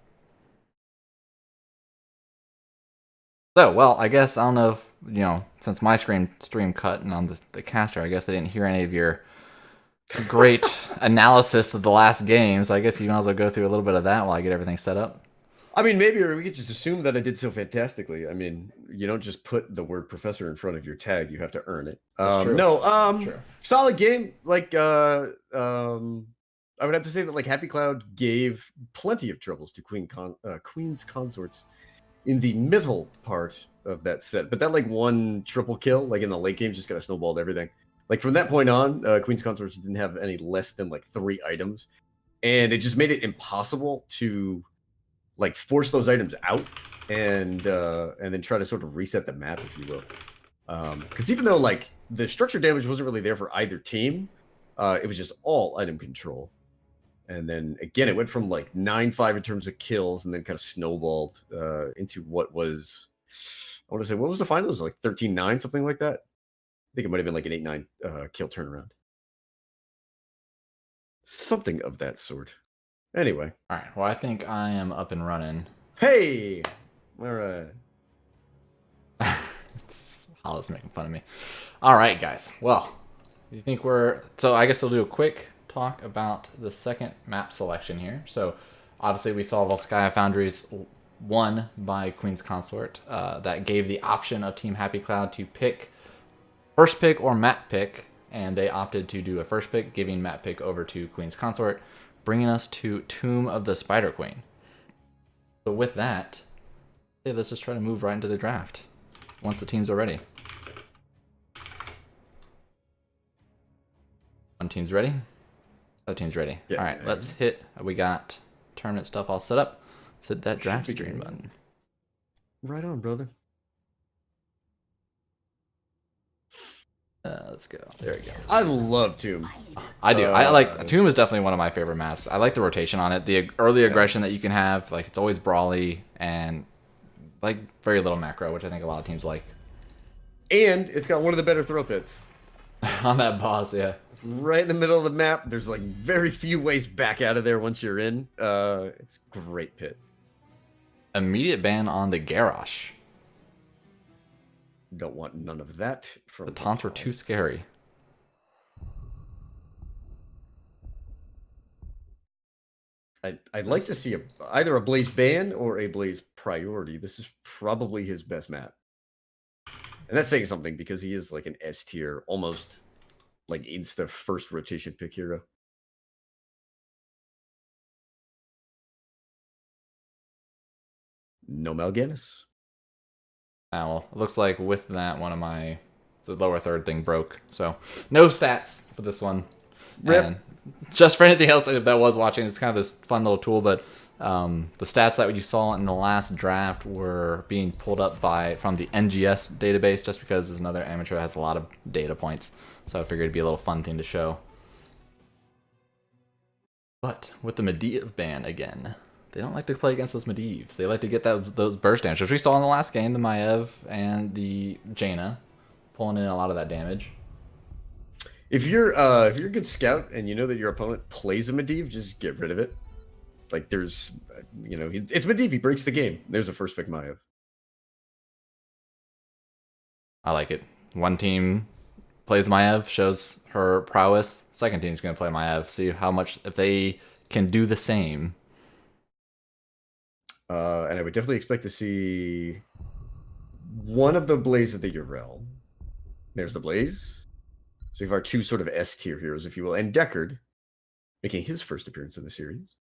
Speaker 1: So, well, I guess, I don't know if, you know, since my stream cut and on the caster, I guess they didn't hear any of your great analysis of the last game, so I guess you might as well go through a little bit of that while I get everything set up.
Speaker 2: I mean, maybe, or we could just assume that I did so fantastically. I mean, you don't just put the word professor in front of your tag; you have to earn it.
Speaker 1: That's true.
Speaker 2: No,
Speaker 1: That's true.
Speaker 2: solid game. Like, I would have to say that like Happy Cloud gave plenty of troubles to Queen's Consorts in the middle part of that set, but that like one triple kill, like in the late game, just kind of snowballed everything. Like from that point on, Queen's Consorts didn't have any less than like 3 items, and it just made it impossible to like force those items out and then try to sort of reset the map, if you will. Because even though like the structure damage wasn't really there for either team, it was just all item control. And then again, it went from like 9-5 in terms of kills, and then kind of snowballed into what was, I want to say, what was the final? It was like 13-9, something like that. I think it might have been like an 8-9 kill turnaround, something of that sort. Anyway.
Speaker 1: All right. Well, I think I am up and running.
Speaker 2: Hey! All right.
Speaker 1: Hollis making fun of me. All right, guys. Well, you think we're... So I guess we'll do a quick talk about the second map selection here. So obviously we saw Volskaya Foundries won by Queen's Consort. That gave the option of Team Happy Cloud to pick first pick or map pick, and they opted to do a first pick, giving map pick over to Queen's Consort, bringing us to Tomb of the Spider Queen. So with that, let's just try to move right into the draft once the teams are ready. One team's ready. Other team's ready.
Speaker 2: Yeah,
Speaker 1: all right, let's hit. We got tournament stuff all set up. Let's hit that draft screen button.
Speaker 2: Right on, brother.
Speaker 1: Let's go. There we go.
Speaker 2: I love Tomb.
Speaker 1: I do. I like Tomb is definitely one of my favorite maps. I like the rotation on it, the early aggression that you can have. Like it's always brawly and like very little macro, which I think a lot of teams like.
Speaker 2: And it's got one of the better throw pits.
Speaker 1: On that boss, yeah.
Speaker 2: Right in the middle of the map. There's like very few ways back out of there once you're in. It's a great pit.
Speaker 1: Immediate ban on the Garrosh.
Speaker 2: Don't want none of that. From
Speaker 1: The taunts were too scary.
Speaker 2: I'd like to see either a Blaze ban or a Blaze priority. This is probably his best map. And that's saying something because he is like an S tier, almost like insta first rotation pick hero. No Mal'Ganis.
Speaker 1: Well, it looks like with that, the lower third thing broke. So no stats for this one.
Speaker 2: Rip.
Speaker 1: And just for anything else, if that was watching, it's kind of this fun little tool. But the stats that you saw in the last draft were being pulled up from the NGS database, just because it's another amateur that has a lot of data points. So I figured it'd be a little fun thing to show. But with the Medivh ban again, they don't like to play against those Medivhs. They like to get those burst damage, which we saw in the last game, the Maiev and the Jaina, pulling in a lot of that damage.
Speaker 2: If you're a good scout and you know that your opponent plays a Medivh, just get rid of it. Like there's, it's Medivh. He breaks the game. There's a first pick Maiev.
Speaker 1: I like it. One team plays Maiev, shows her prowess. Second team's going to play Maiev, see how much, if they can do the same.
Speaker 2: And I would definitely expect to see one of the Blaze of the Urel. There's the Blaze. So we have our two sort of S tier heroes, if you will, and Deckard making his first appearance in the series.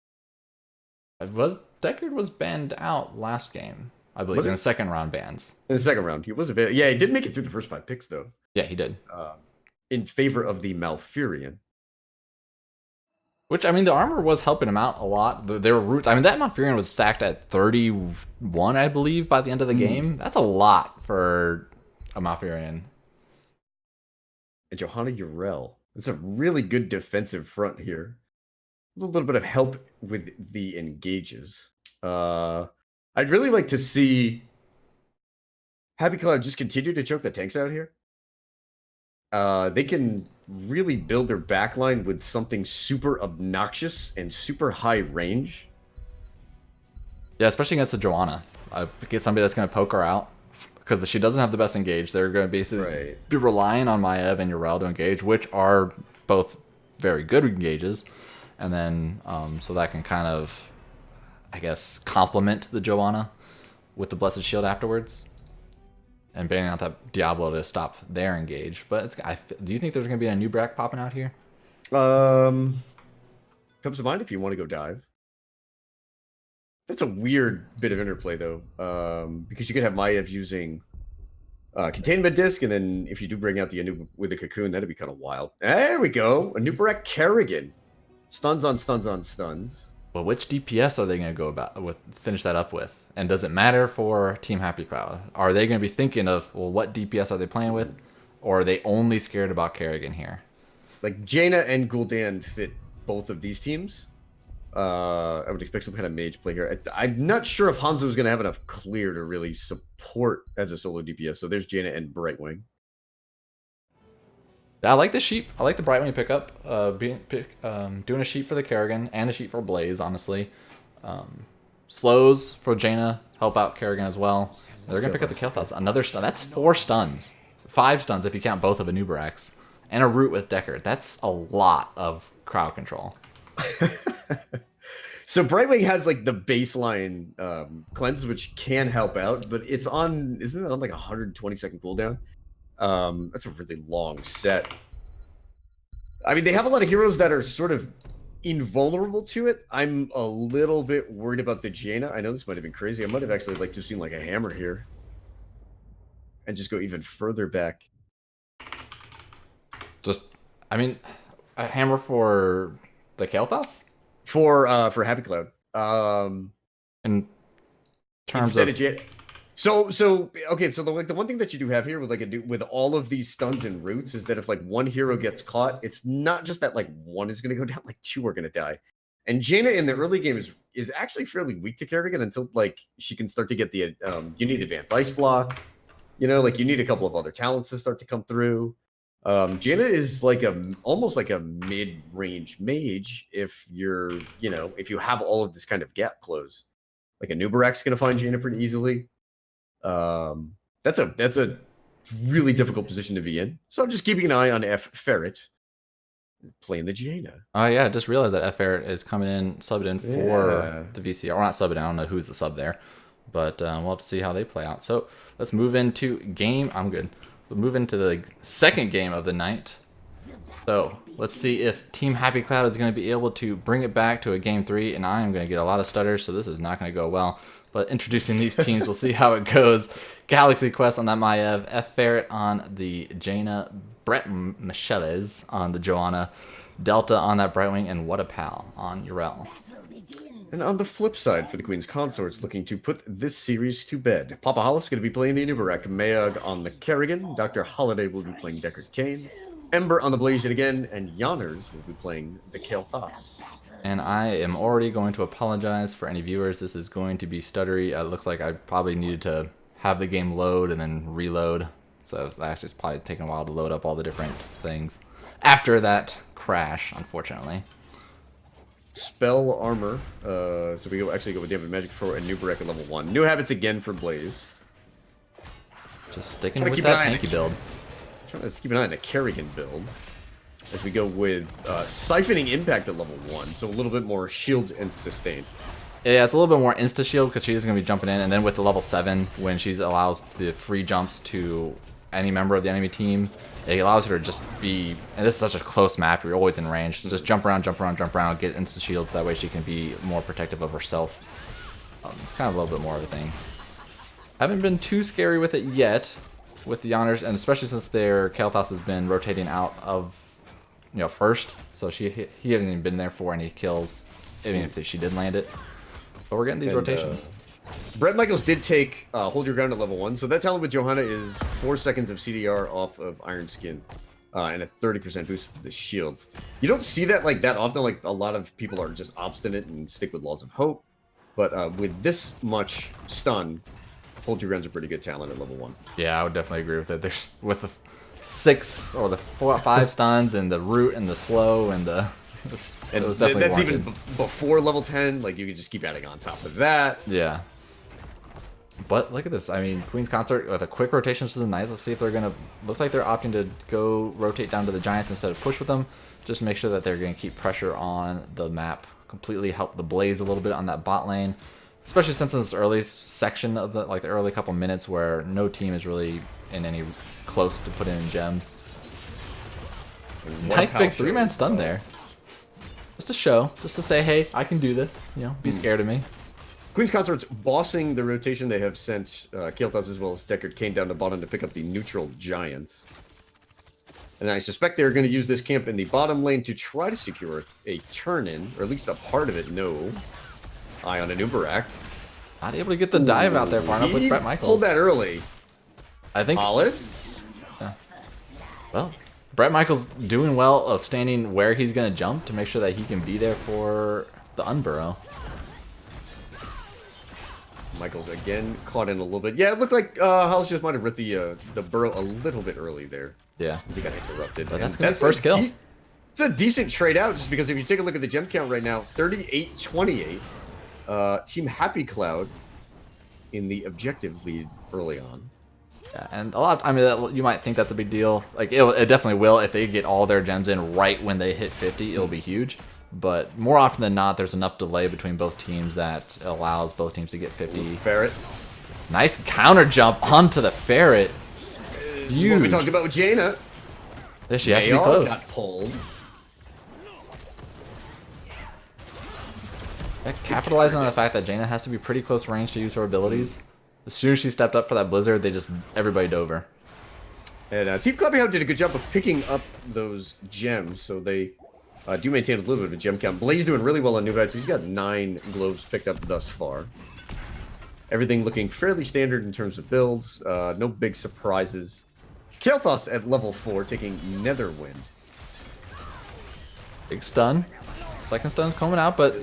Speaker 1: Deckard was banned out last game, I believe, in the second round bans.
Speaker 2: In the second round, he was yeah, he did make it through the first 5 picks though.
Speaker 1: Yeah, he did.
Speaker 2: In favor of the Malfurion.
Speaker 1: Which, I mean, the armor was helping him out a lot. There were roots. I mean, that Malfurion was stacked at 31, I believe, by the end of the game. That's a lot for a Malfurion.
Speaker 2: And Johanna Urel. It's a really good defensive front here. With a little bit of help with the engages. I'd really like to see Happy Cloud just continue to choke the tanks out here. They can really build their backline with something super obnoxious and super high range.
Speaker 1: Yeah, especially against the Joanna. Get somebody that's going to poke her out. Because she doesn't have the best engage. They're going to basically be relying on Maiev and Urel to engage, which are both very good engages. And then, so that can kind of I guess, complement the Joanna with the Blessed Shield afterwards. And banning out that Diablo to stop their engage. But do you think there's going to be a new Brack popping out here?
Speaker 2: Comes to mind if you want to go dive. That's a weird bit of interplay, though, because you could have Maiev using containment disc, and then if you do bring out the Anu with a cocoon, that'd be kind of wild. There we go, a new Barak Kerrigan, stuns on stuns on stuns.
Speaker 1: But which DPS are they going to go about with? Finish that up with? And does it matter for Team Happy Cloud? Are they going to be thinking of, well, what DPS are they playing with, or are they only scared about Kerrigan here?
Speaker 2: Like Jaina and Gul'dan fit both of these teams. I would expect some kind of mage play here. I'm not sure if Hanzo is going to have enough clear to really support as a solo DPS. So there's Jaina and Brightwing.
Speaker 1: I like the sheep. I like the Brightwing pickup. Doing a sheep for the Kerrigan and a sheep for Blaze, honestly. Slows for Jaina help out Kerrigan as well. They're going to pick up the Kel'Thas. Another stun. That's 4 stuns. 5 stuns if you count both of Anubarax. And a root with Deckard. That's a lot of crowd control.
Speaker 2: So Brightwing has like the baseline cleanse, which can help out, but it's on, isn't it on like 120-second cooldown? That's a really long set. I mean, they have a lot of heroes that are sort of invulnerable to it. I'm a little bit worried about the Jaina. I know this might have been crazy. I might have actually liked to have seen like a hammer here and just go even further back.
Speaker 1: I mean, a hammer for the Kel'Thas?
Speaker 2: For Happy Cloud.
Speaker 1: In terms
Speaker 2: of okay, so the one thing that you do have here with all of these stuns and roots is that if like one hero gets caught, it's not just that like one is going to go down, like 2 are going to die. And Jaina in the early game is actually fairly weak to Kerrigan until like she can start to get the you need advanced ice block, like you need a couple of other talents to start to come through. Jaina is like almost like a mid-range mage if you're, if you have all of this kind of gap close. Like a Nubarak's going to find Jaina pretty easily. That's a really difficult position to be in. So I'm just keeping an eye on F Ferret playing the Jaina.
Speaker 1: Oh yeah, I just realized that F Ferret is coming in, subbed in for the VCR. Or not subbed in, I don't know who's the sub there. But we'll have to see how they play out. So let's move into game. I'm good. We'll move into the second game of the night. So let's see if Team Happy Cloud is going to be able to bring it back to a game 3, and I am going to get a lot of stutters, so this is not going to go well. But introducing these teams, we'll see how it goes. Galaxy Quest on that Maiev, F Ferret on the Jaina, Brett Micheles on the Joanna, Delta on that Brightwing, and What a Pal on Urel.
Speaker 2: And on the flip side for the Queen's Consorts, looking to put this series to bed. Papa Hollis going to be playing the Anubarak, Mayog on the Kerrigan, Dr. Holiday will be playing Deckard Cain, Ember on the Blaze yet again, and Yanners will be playing the Kel'Thas.
Speaker 1: And I am already going to apologize for any viewers. This is going to be stuttery. It looks like I probably needed to have the game load and then reload. So that's just probably taking a while to load up all the different things after that crash, unfortunately.
Speaker 2: Spell armor. So we actually go with Damage Magic for a new Barak at level 1. New habits again for Blaze.
Speaker 1: Just sticking with that tanky build.
Speaker 2: Trying to keep an eye on the Kerrigan build. As we go with Siphoning Impact at level 1. So a little bit more shields and sustain.
Speaker 1: Yeah, it's a little bit more insta shield because she's going to be jumping in. And then with the level 7, when she allows the free jumps to any member of the enemy team, it allows her to just be, and this is such a close map, you're always in range, just jump around, get instant shields, that way she can be more protective of herself. It's kind of a little bit more of a thing. Haven't been too scary with it yet, with the Yanners, and especially since their Kel'Thas has been rotating out of, first, so he hasn't even been there for any kills, even if she did land it. But we're getting these rotations.
Speaker 2: Brett Michaels did take Hold Your Ground at level 1, so that talent with Johanna is 4 seconds of CDR off of Iron Skin and a 30% boost to the shields. You don't see that that often, like a lot of people are just obstinate and stick with Laws of Hope, but with this much stun, Hold Your Ground's a pretty good talent at level 1.
Speaker 1: Yeah, I would definitely agree with it. There's with the 6 or the 5 stuns and the root and the slow and the... it was definitely
Speaker 2: that's
Speaker 1: warranted.
Speaker 2: even before level 10, like you can just keep adding on top of that.
Speaker 1: Yeah. But look at this. I mean, Queen's Consort with a quick rotation to the Knights. Let's see if they're going to... Looks like they're opting to go rotate down to the Giants instead of push with them. Just make sure that they're going to keep pressure on the map completely help the Blaze a little bit on that bot lane, especially since in this early section of the the early couple minutes where no team is really in any close to putting in gems. Nice big 3-man stun there. Just to show, just to say, hey, I can do this. You know, be scared of me.
Speaker 2: Queen's Consorts bossing the rotation. They have sent Kael'thas as well as Deckard Cain down to bottom to pick up the neutral Giants. And I suspect they're going to use this camp in the bottom lane to try to secure a turn-in, or at least a part of it. No. Eye on an Uberak.
Speaker 1: Not able to get the dive out there far enough with Brett Michaels.
Speaker 2: Pulled that early.
Speaker 1: I think.
Speaker 2: Hollis?
Speaker 1: Yeah. Well, Brett Michaels doing well of standing where he's going to jump to make sure that he can be there for the unburrow.
Speaker 2: Michaels again caught in a little bit. Yeah, it looked like Hollis just might have ripped the burrow a little bit early there.
Speaker 1: Yeah.
Speaker 2: He got interrupted.
Speaker 1: But that's going to be first kill.
Speaker 2: It's a decent trade out just because if you take a look at the gem count right now, 38-28. Team Happy Cloud in the objective lead early on.
Speaker 1: Yeah, and a lot. I mean, you might think that's a big deal. Like it definitely will if they get all their gems in right when they hit 50. It'll be huge. But more often than not, there's enough delay between both teams that allows both teams to get 50.
Speaker 2: Ferret.
Speaker 1: Nice counter jump onto the Ferret.
Speaker 2: This is what we talked about with Jaina.
Speaker 1: Yeah, she has to be close.
Speaker 2: Got pulled.
Speaker 1: Yeah, capitalizing on the fact that Jaina has to be pretty close range to use her abilities. As soon as she stepped up for that blizzard, everybody dove her.
Speaker 2: And Team Clubhouse did a good job of picking up those gems, so they do maintain a little bit of a gem count. Blaze doing really well on New He's got 9 globes picked up thus far. Everything looking fairly standard in terms of builds. No big surprises. Kael'thas at level 4 taking Netherwind.
Speaker 1: Big stun. Second stun's coming out, but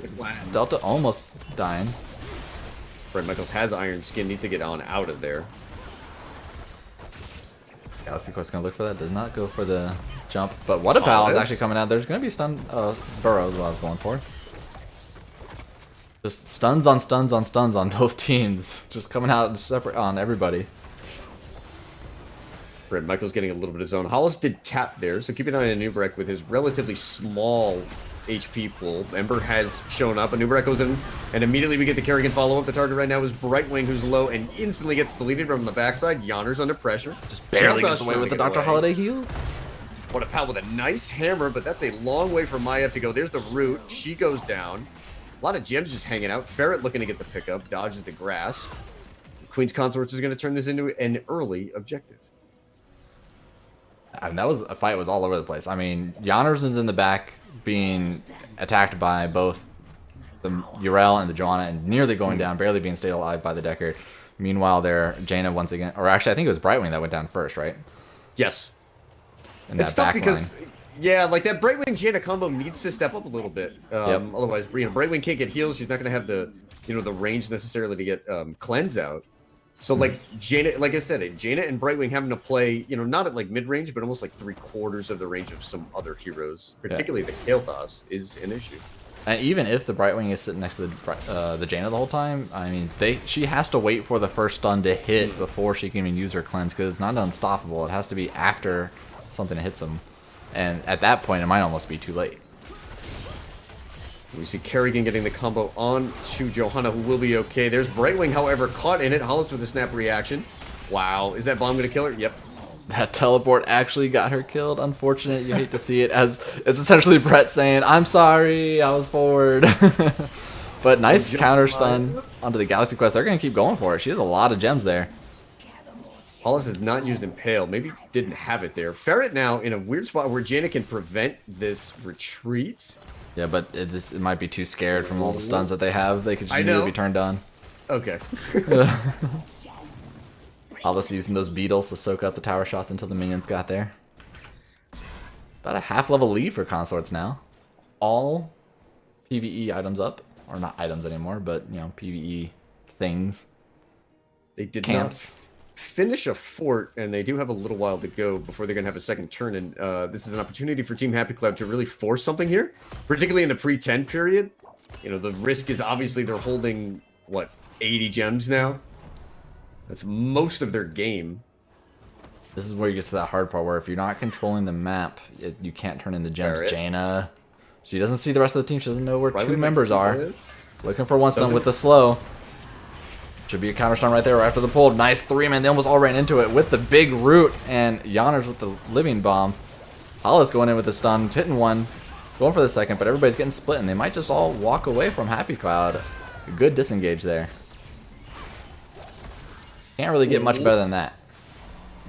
Speaker 1: Delta almost dying.
Speaker 2: Brett Michaels has Iron Skin, needs to get on out of there.
Speaker 1: Galaxy Quest gonna look for that. Does not go for the jump, but what a pal is actually coming out. There's gonna be stun burrows. What I was going for. Just stuns on stuns on stuns on both teams. Just coming out separate on everybody.
Speaker 2: Brett Michaels getting a little bit of zone. Hollis did tap there, so keep an eye on Nubrek with his relatively small HP pool. Ember has shown up. Nubrek goes in, and immediately we get the Kerrigan follow-up. The target right now is Brightwing, who's low, and instantly gets deleted from the backside. Yawner's under pressure.
Speaker 1: Just barely gets away with the Dr. Holiday heals.
Speaker 2: What a pal with a nice hammer, but that's a long way for Maya to go. There's the root. She goes down. A lot of gems just hanging out. Ferret looking to get the pickup. Dodges the grass. Queen's Consorts is going to turn this into an early objective.
Speaker 1: And that was a fight was all over the place. I mean, Yawner's is in the back being attacked by both the Yrel and the Joanna and nearly going down, barely being stayed alive by the Deckard. Meanwhile, there, Jaina once again, or actually I think it was Brightwing that went down first, right?
Speaker 2: Yes.
Speaker 1: In
Speaker 2: It's
Speaker 1: that
Speaker 2: tough
Speaker 1: back
Speaker 2: because,
Speaker 1: line.
Speaker 2: yeah, like that Brightwing Jaina combo needs to step up a little bit. Otherwise, Brightwing can't get heals. She's not going to have the, the range necessarily to get cleanse out. So like Jaina, like I said, Jaina and Brightwing having to play, not at like mid range, but almost like 3/4 of the range of some other heroes, particularly the Kael'thas, is an issue.
Speaker 1: And even if the Brightwing is sitting next to the Jaina the whole time, I mean, she has to wait for the first stun to hit before she can even use her cleanse because it's not unstoppable. It has to be after something hits them, and at that point, it might almost be too late.
Speaker 2: We see Kerrigan getting the combo on to Johanna, who will be okay. There's Brightwing, however, caught in it. Hollis with a snap reaction. Wow, is that bomb going to kill her? Yep.
Speaker 1: That teleport actually got her killed. Unfortunate. You hate to see it, as it's essentially Brett saying, "I'm sorry, I was forward." But nice counter stun onto the Galaxy Quest. They're going to keep going for it. She has a lot of gems there.
Speaker 2: Hollis has not used Impale. Maybe didn't have it there. Ferret now in a weird spot where Jaina can prevent this retreat.
Speaker 1: Yeah, but it might be too scared from all the stuns that they have. They could just immediately be turned on.
Speaker 2: Okay.
Speaker 1: Hollis using those beetles to soak up the tower shots until the minions got there. About a half-level lead for Consorts now. All PvE items up. Or not items anymore, but, PvE things.
Speaker 2: They did
Speaker 1: camps.
Speaker 2: not finish a fort, and they do have a little while to go before they're going to have a second turn. And this is an opportunity for Team Happy Club to really force something here, particularly in the pre-10 period. The risk is obviously they're holding, 80 gems now? That's most of their game.
Speaker 1: This is where you get to that hard part where if you're not controlling the map, you can't turn in the gems.
Speaker 2: Ferret.
Speaker 1: Jaina, She doesn't see the rest of the team. She doesn't know where
Speaker 2: Brightwing
Speaker 1: two
Speaker 2: might
Speaker 1: members
Speaker 2: keep
Speaker 1: are.
Speaker 2: it.
Speaker 1: Looking for one stun
Speaker 2: Doesn't-
Speaker 1: with the slow. Should be a counter stun right there after the pull. Nice 3-man. They almost all ran into it with the big root. And Yanners with the living bomb. Hollis going in with the stun. Hitting one. Going for the second. But everybody's getting split. And they might just all walk away from Happy Cloud. Good disengage there. Can't really get much better than that.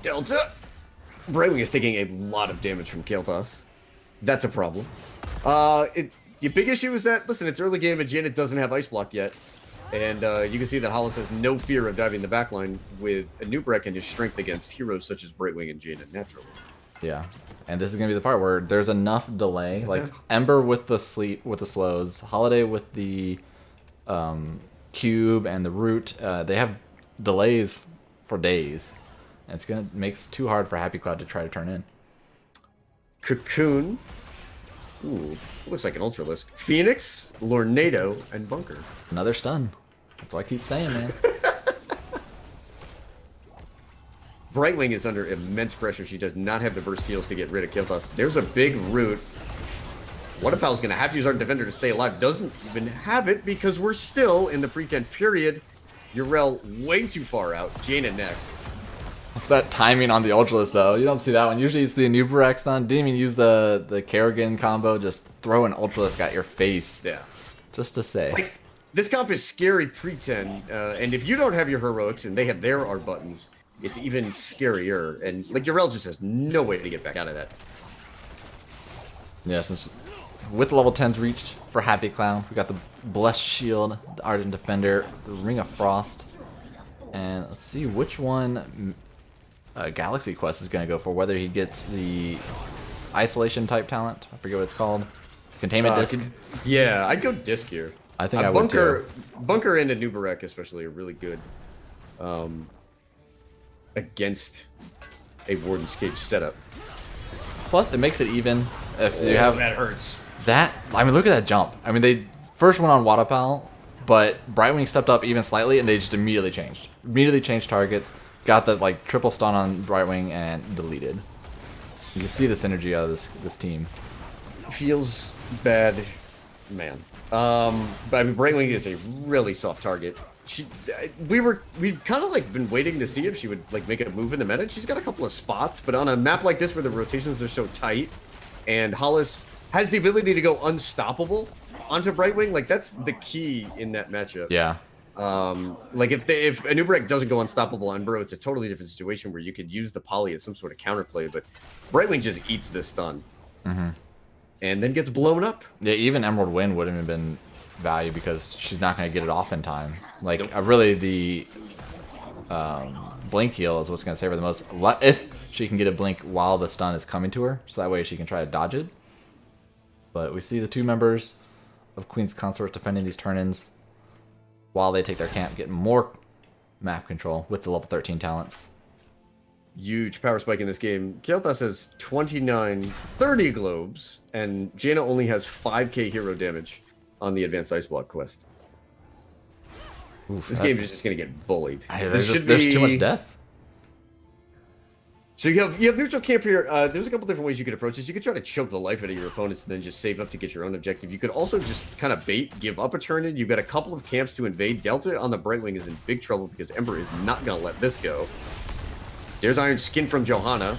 Speaker 2: Delta. Brightwing is taking a lot of damage from Kael'thas. That's a problem. The big issue is that, listen, it's early game and Janet doesn't have Ice Block yet. And you can see that Hollis has no fear of diving the backline with Anubrek and his strength against heroes such as Brightwing and Janet naturally.
Speaker 1: Yeah. And this is going to be the part where there's enough delay. Like Ember with the sleep, with the slows. Holiday with the cube and the root. They have delays for days. And it's going to makes it too hard for Happy Cloud to try to turn in.
Speaker 2: Cocoon. Ooh, looks like an Ultralisk. Phoenix, Lornado, and Bunker.
Speaker 1: Another stun. That's what I keep saying, man.
Speaker 2: Brightwing is under immense pressure. She does not have the burst heals to get rid of Kael'thas. There's a big root. Whatapal's going to have to use our defender to stay alive. Doesn't even have it because we're still in the pretend period. Yrel way too far out. Jaina next.
Speaker 1: That timing on the Ultralisk, though. You don't see that one. Usually it's the Anubarak stun. Didn't even use the Kerrigan combo. Just throw an Ultralisk at your face.
Speaker 2: Yeah.
Speaker 1: Just to say.
Speaker 2: Like, this comp is scary pretend. And if you don't have your heroics and they have their R buttons, it's even scarier. And like Yrel just has no way to get back out of that.
Speaker 1: Yeah, since with level 10s reached for Happy Clown, we got the Blessed Shield, the Ardent Defender, the Ring of Frost, and let's see which one Galaxy Quest is going to go for. Whether he gets the Isolation type talent, I forget what it's called, Containment Disc.
Speaker 2: Yeah, I'd go Disc here.
Speaker 1: I think I would too.
Speaker 2: Bunker and Anubarak especially are really good against a Warden's Cage setup.
Speaker 1: Plus, it makes it even if you have
Speaker 2: that hurts.
Speaker 1: that. I mean, look at that jump. I mean, they first went on Wadapal, but Brightwing stepped up even slightly, and they just immediately changed. Immediately changed targets. Got the like triple stun on Brightwing and deleted. You can see the synergy out of this team.
Speaker 2: Feels bad, man. But I mean, Brightwing is a really soft target. We've kind of like been waiting to see if she would like make a move in the meta. She's got a couple of spots, but on a map like this where the rotations are so tight, and Hollis has the ability to go unstoppable onto Brightwing, like that's the key in that matchup.
Speaker 1: Yeah.
Speaker 2: Like if Anubarak doesn't go unstoppable on Burrow, it's a totally different situation where you could use the poly as some sort of counterplay, but Brightwing just eats this stun. And then gets blown up.
Speaker 1: Yeah, even Emerald Wind wouldn't have been value because she's not going to get it off in time. Like, really, the blink heal is what's going to save her the most. If she can get a blink while the stun is coming to her, so that way she can try to dodge it. But we see the two members of Queen's Consort defending these turn-ins while they take their camp, getting more map control with the level 13 talents.
Speaker 2: Huge power spike in this game. Kael'thas has 30 globes, and Jaina only has 5k hero damage on the Advanced Ice Block quest.
Speaker 1: Oof,
Speaker 2: This game is just going to get bullied.
Speaker 1: There's too much death.
Speaker 2: So you have neutral camp here. There's a couple different ways you could approach this. You could try to choke the life out of your opponents and then just save up to get your own objective. You could also just kind of bait, give up a turn in. You've got a couple of camps to invade. Delta on the Brightwing is in big trouble because Ember is not going to let this go. There's Iron Skin from Johanna.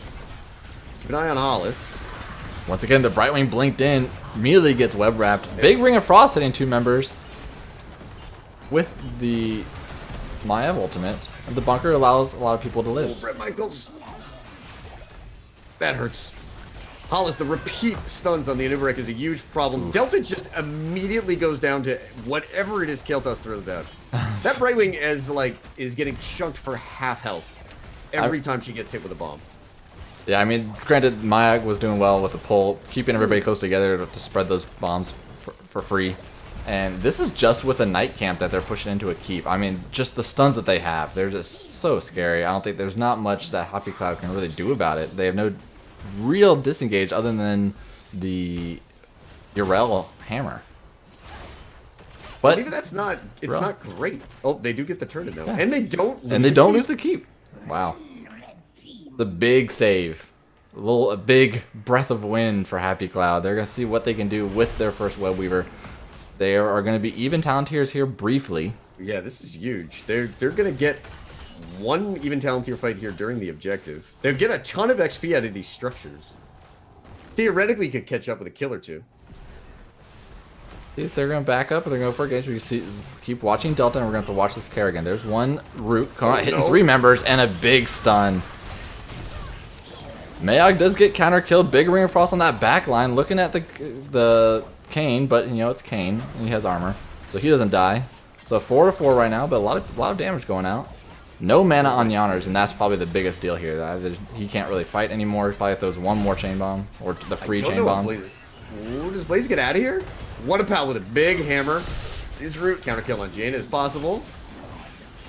Speaker 2: Keep an eye on Hollis.
Speaker 1: Once again, the Brightwing blinked in, immediately gets web wrapped. Big Ring of Frost hitting two members with the Maiev ultimate. And the bunker allows a lot of people to live.
Speaker 2: Brett Michaels. That hurts. Hollis, the repeat stuns on the Anubarak is a huge problem. Delta just immediately goes down to whatever it is Kael'thas throws down. That Brightwing is getting chunked for half health every time she gets hit with a bomb.
Speaker 1: Yeah, I mean, granted, Mayak was doing well with the pull, keeping everybody close together to spread those bombs for free. And this is just with a night camp that they're pushing into a keep. I mean, just the stuns that they have, they're just so scary. I don't think there's not much that Happy Cloud can really do about it. They have no real disengage other than the Yrel hammer. But
Speaker 2: even that's not, it's not great. Oh, they do get the turn in though.
Speaker 1: Yeah.
Speaker 2: And they don't
Speaker 1: lose the keep. Wow. The big save. A big breath of wind for Happy Cloud. They're going to see what they can do with their first Web Weaver. They are going to be even Talontiers here briefly.
Speaker 2: Yeah, this is huge. They're going to get one even Talontier fight here during the objective. They'll get a ton of XP out of these structures. Theoretically, could catch up with a kill or two.
Speaker 1: See if they're going to back up or they're going to go for a game. We see, keep watching Delta, and we're going to have to watch this Kerrigan. There's one root hitting 3 members and a big stun. Mayog does get counter killed. Big Ring of Frost on that back line. Looking at the Kane, but you know it's Kane and he has armor, so he doesn't die. So 4-4 right now, but a lot of damage going out. No mana on Yonners, and that's probably the biggest deal here. He can't really fight anymore. Probably throws one more chain bomb or the free chain bomb.
Speaker 2: Does Blaze get out of here? What a pal with a big hammer. These roots counter kill on Jaina is possible.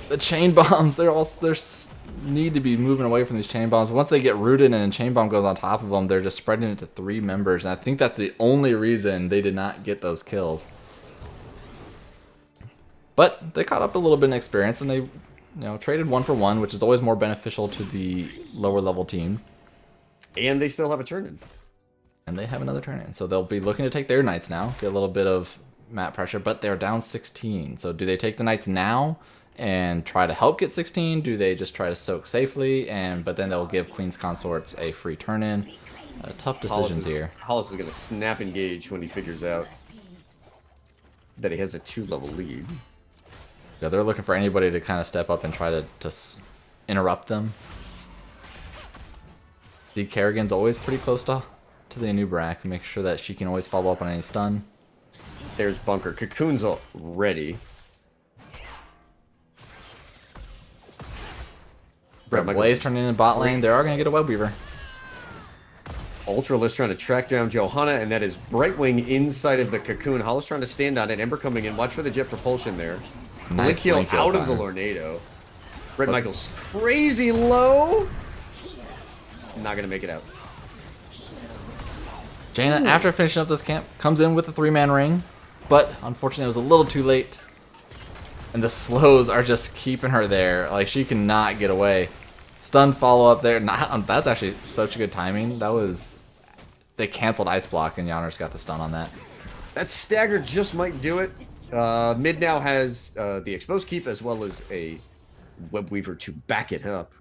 Speaker 1: The chain bombs, they're need to be moving away from these chain bombs. Once they get rooted and a chain bomb goes on top of them, they're just spreading it to 3 members. And I think that's the only reason they did not get those kills. But they caught up a little bit in experience, and they traded 1 for 1, which is always more beneficial to the lower level team.
Speaker 2: And they still have a turn in.
Speaker 1: And they have another turn in. So they'll be looking to take their knights now, get a little bit of map pressure, but they're down 16. So do they take the knights now and try to help get 16? Do they just try to soak safely, but then they'll give Queen's Consorts a free turn in? Tough decisions here.
Speaker 2: Hollis is going to snap engage when he figures out that he has a 2-level lead.
Speaker 1: Yeah, they're looking for anybody to kind of step up and try to interrupt them. The Kerrigan's always pretty close to the Anub'arak, make sure that she can always follow up on any stun.
Speaker 2: There's Bunker. Cocoon's all ready.
Speaker 1: Blaze turning in bot lane. They are going to get a Web Weaver.
Speaker 2: Ultralisk trying to track down Johanna, and that is Brightwing inside of the Cocoon. Hollis trying to stand on it. Ember coming in. Watch for the jet propulsion there.
Speaker 1: Nice
Speaker 2: blink heal out of the Lornado. Brett Michaels crazy low. Not going to make it out.
Speaker 1: Jaina, after finishing up this camp, comes in with the 3-man ring, but unfortunately it was a little too late. And the slows are just keeping her there. Like, she cannot get away. Stun follow-up there. That's actually such good timing. They canceled Ice Block, and Yonner's got the stun on that.
Speaker 2: That stagger just might do it. Mid now has the exposed keep as well as a Web Weaver to back it up.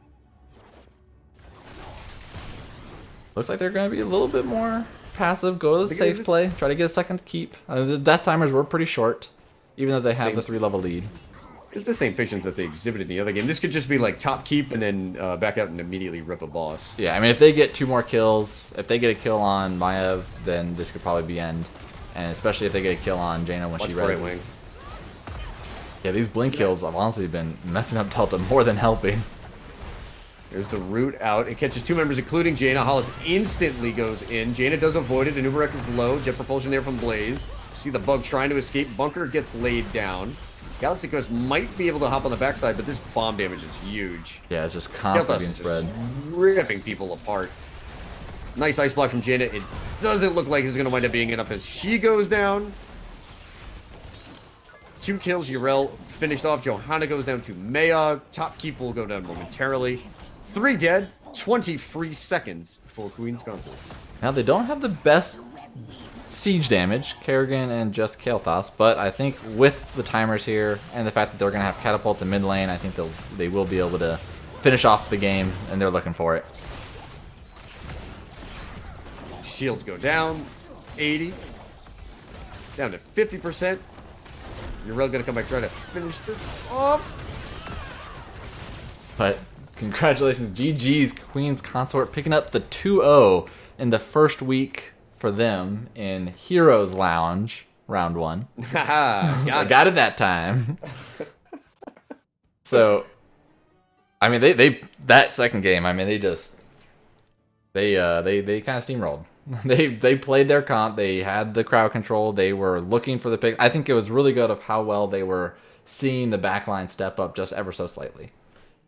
Speaker 1: Looks like they're going to be a little bit more passive. Go to the safe play. Try to get a second keep. The death timers were pretty short, even though they have the 3-level lead.
Speaker 2: It's the same patience that they exhibited in the other game. This could just be like top keep and then back out and immediately rip a boss.
Speaker 1: Yeah, I mean, if they get 2 more kills, if they get a kill on Maiev, then this could probably be end. And especially if they get a kill on Jaina when she reses. Yeah, these blink kills have honestly been messing up Delta more than helping.
Speaker 2: There's the root out. It catches 2 members, including Jaina. Hollis instantly goes in. Jaina does avoid it. Anub'arak is low. Jet propulsion there from Blaze. See the bug trying to escape. Bunker gets laid down. Galacticos might be able to hop on the backside, but this bomb damage is huge.
Speaker 1: Yeah, it's just constantly being spread.
Speaker 2: Ripping people apart. Nice ice block from Jaina. It doesn't look like it's going to wind up being enough as she goes down. 2 kills. Yrel finished off. Johanna goes down to Mayog. Top keep will go down momentarily. 3 dead. 20 free seconds for Queen's Consorts.
Speaker 1: Now, they don't have the best siege damage, Kerrigan and just Kael'thas, but I think with the timers here and the fact that they're going to have catapults in mid lane, I think they will be able to finish off the game, and they're looking for it.
Speaker 2: Shields go down. 80. Down to 50%. Yrel going to come back try to finish this off.
Speaker 1: But congratulations, GG's Queen's Consort picking up the 2-0 in the first week for them in Heroes Lounge, round 1. I got it that time. So, I mean, they that second game, I mean, they kind of steamrolled. They played their comp. They had the crowd control. They were looking for the pick. I think it was really good of how well they were seeing the backline step up just ever so slightly.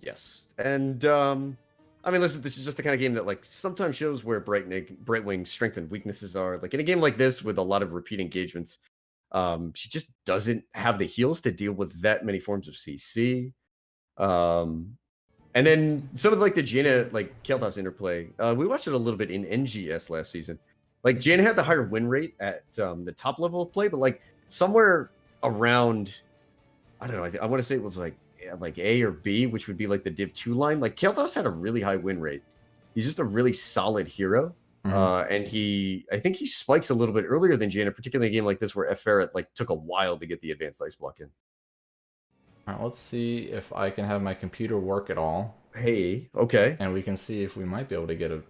Speaker 2: Yes, and I mean, listen, this is just the kind of game that, like, sometimes shows where Brightwing's strengths and weaknesses are. Like, in a game like this with a lot of repeat engagements, she just doesn't have the heals to deal with that many forms of CC. And then some of like the Jaina like Kael'thas interplay. We watched it a little bit in NGS last season. Like Jaina had the higher win rate at the top level of play, but like somewhere around, I don't know. I want to say it was like A or B, which would be like the Div 2 line. Like Kael'thas had a really high win rate. He's just a really solid hero. And I think he spikes a little bit earlier than Jaina, particularly in a game like this where F Ferret like took a while to get the advanced ice block in.
Speaker 1: All right, let's see if I can have my computer work at all.
Speaker 2: Hey, okay.
Speaker 1: And we can see if we might be able to get a.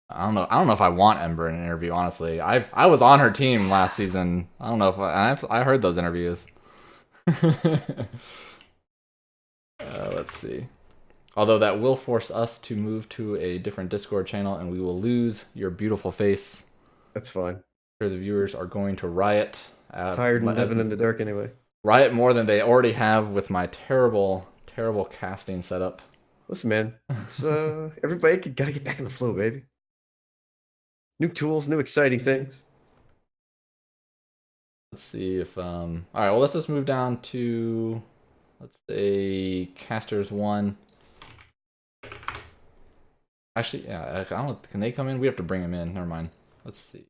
Speaker 1: I don't know. I don't know if I want Ember in an interview. Honestly, I was on her team last season. I don't know if I heard those interviews. Let's see. Although that will force us to move to a different Discord channel, and we will lose your beautiful face.
Speaker 2: That's fine.
Speaker 1: I'm sure the viewers are going to riot.
Speaker 2: Tired and living in the dark anyway.
Speaker 1: Riot more than they already have with my terrible, terrible casting setup.
Speaker 2: Listen, man. It's everybody gotta get back in the flow, baby. New tools, new exciting things.
Speaker 1: Let's see if all right, well let's just move down to, let's say, casters 1. Actually, yeah, I don't know, can they come in? We have to bring them in. Never mind. Let's see.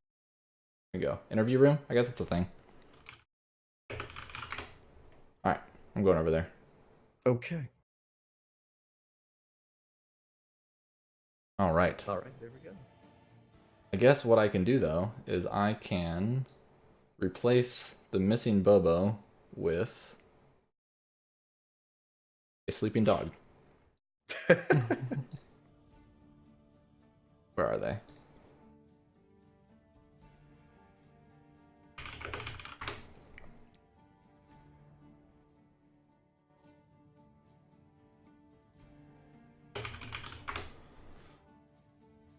Speaker 1: Here we go. Interview room? I guess it's a thing. Alright, I'm going over there.
Speaker 2: Okay.
Speaker 1: Alright.
Speaker 2: Alright, there we go.
Speaker 1: I guess what I can do though is I can replace the missing Bobo with a sleeping dog. Where are they?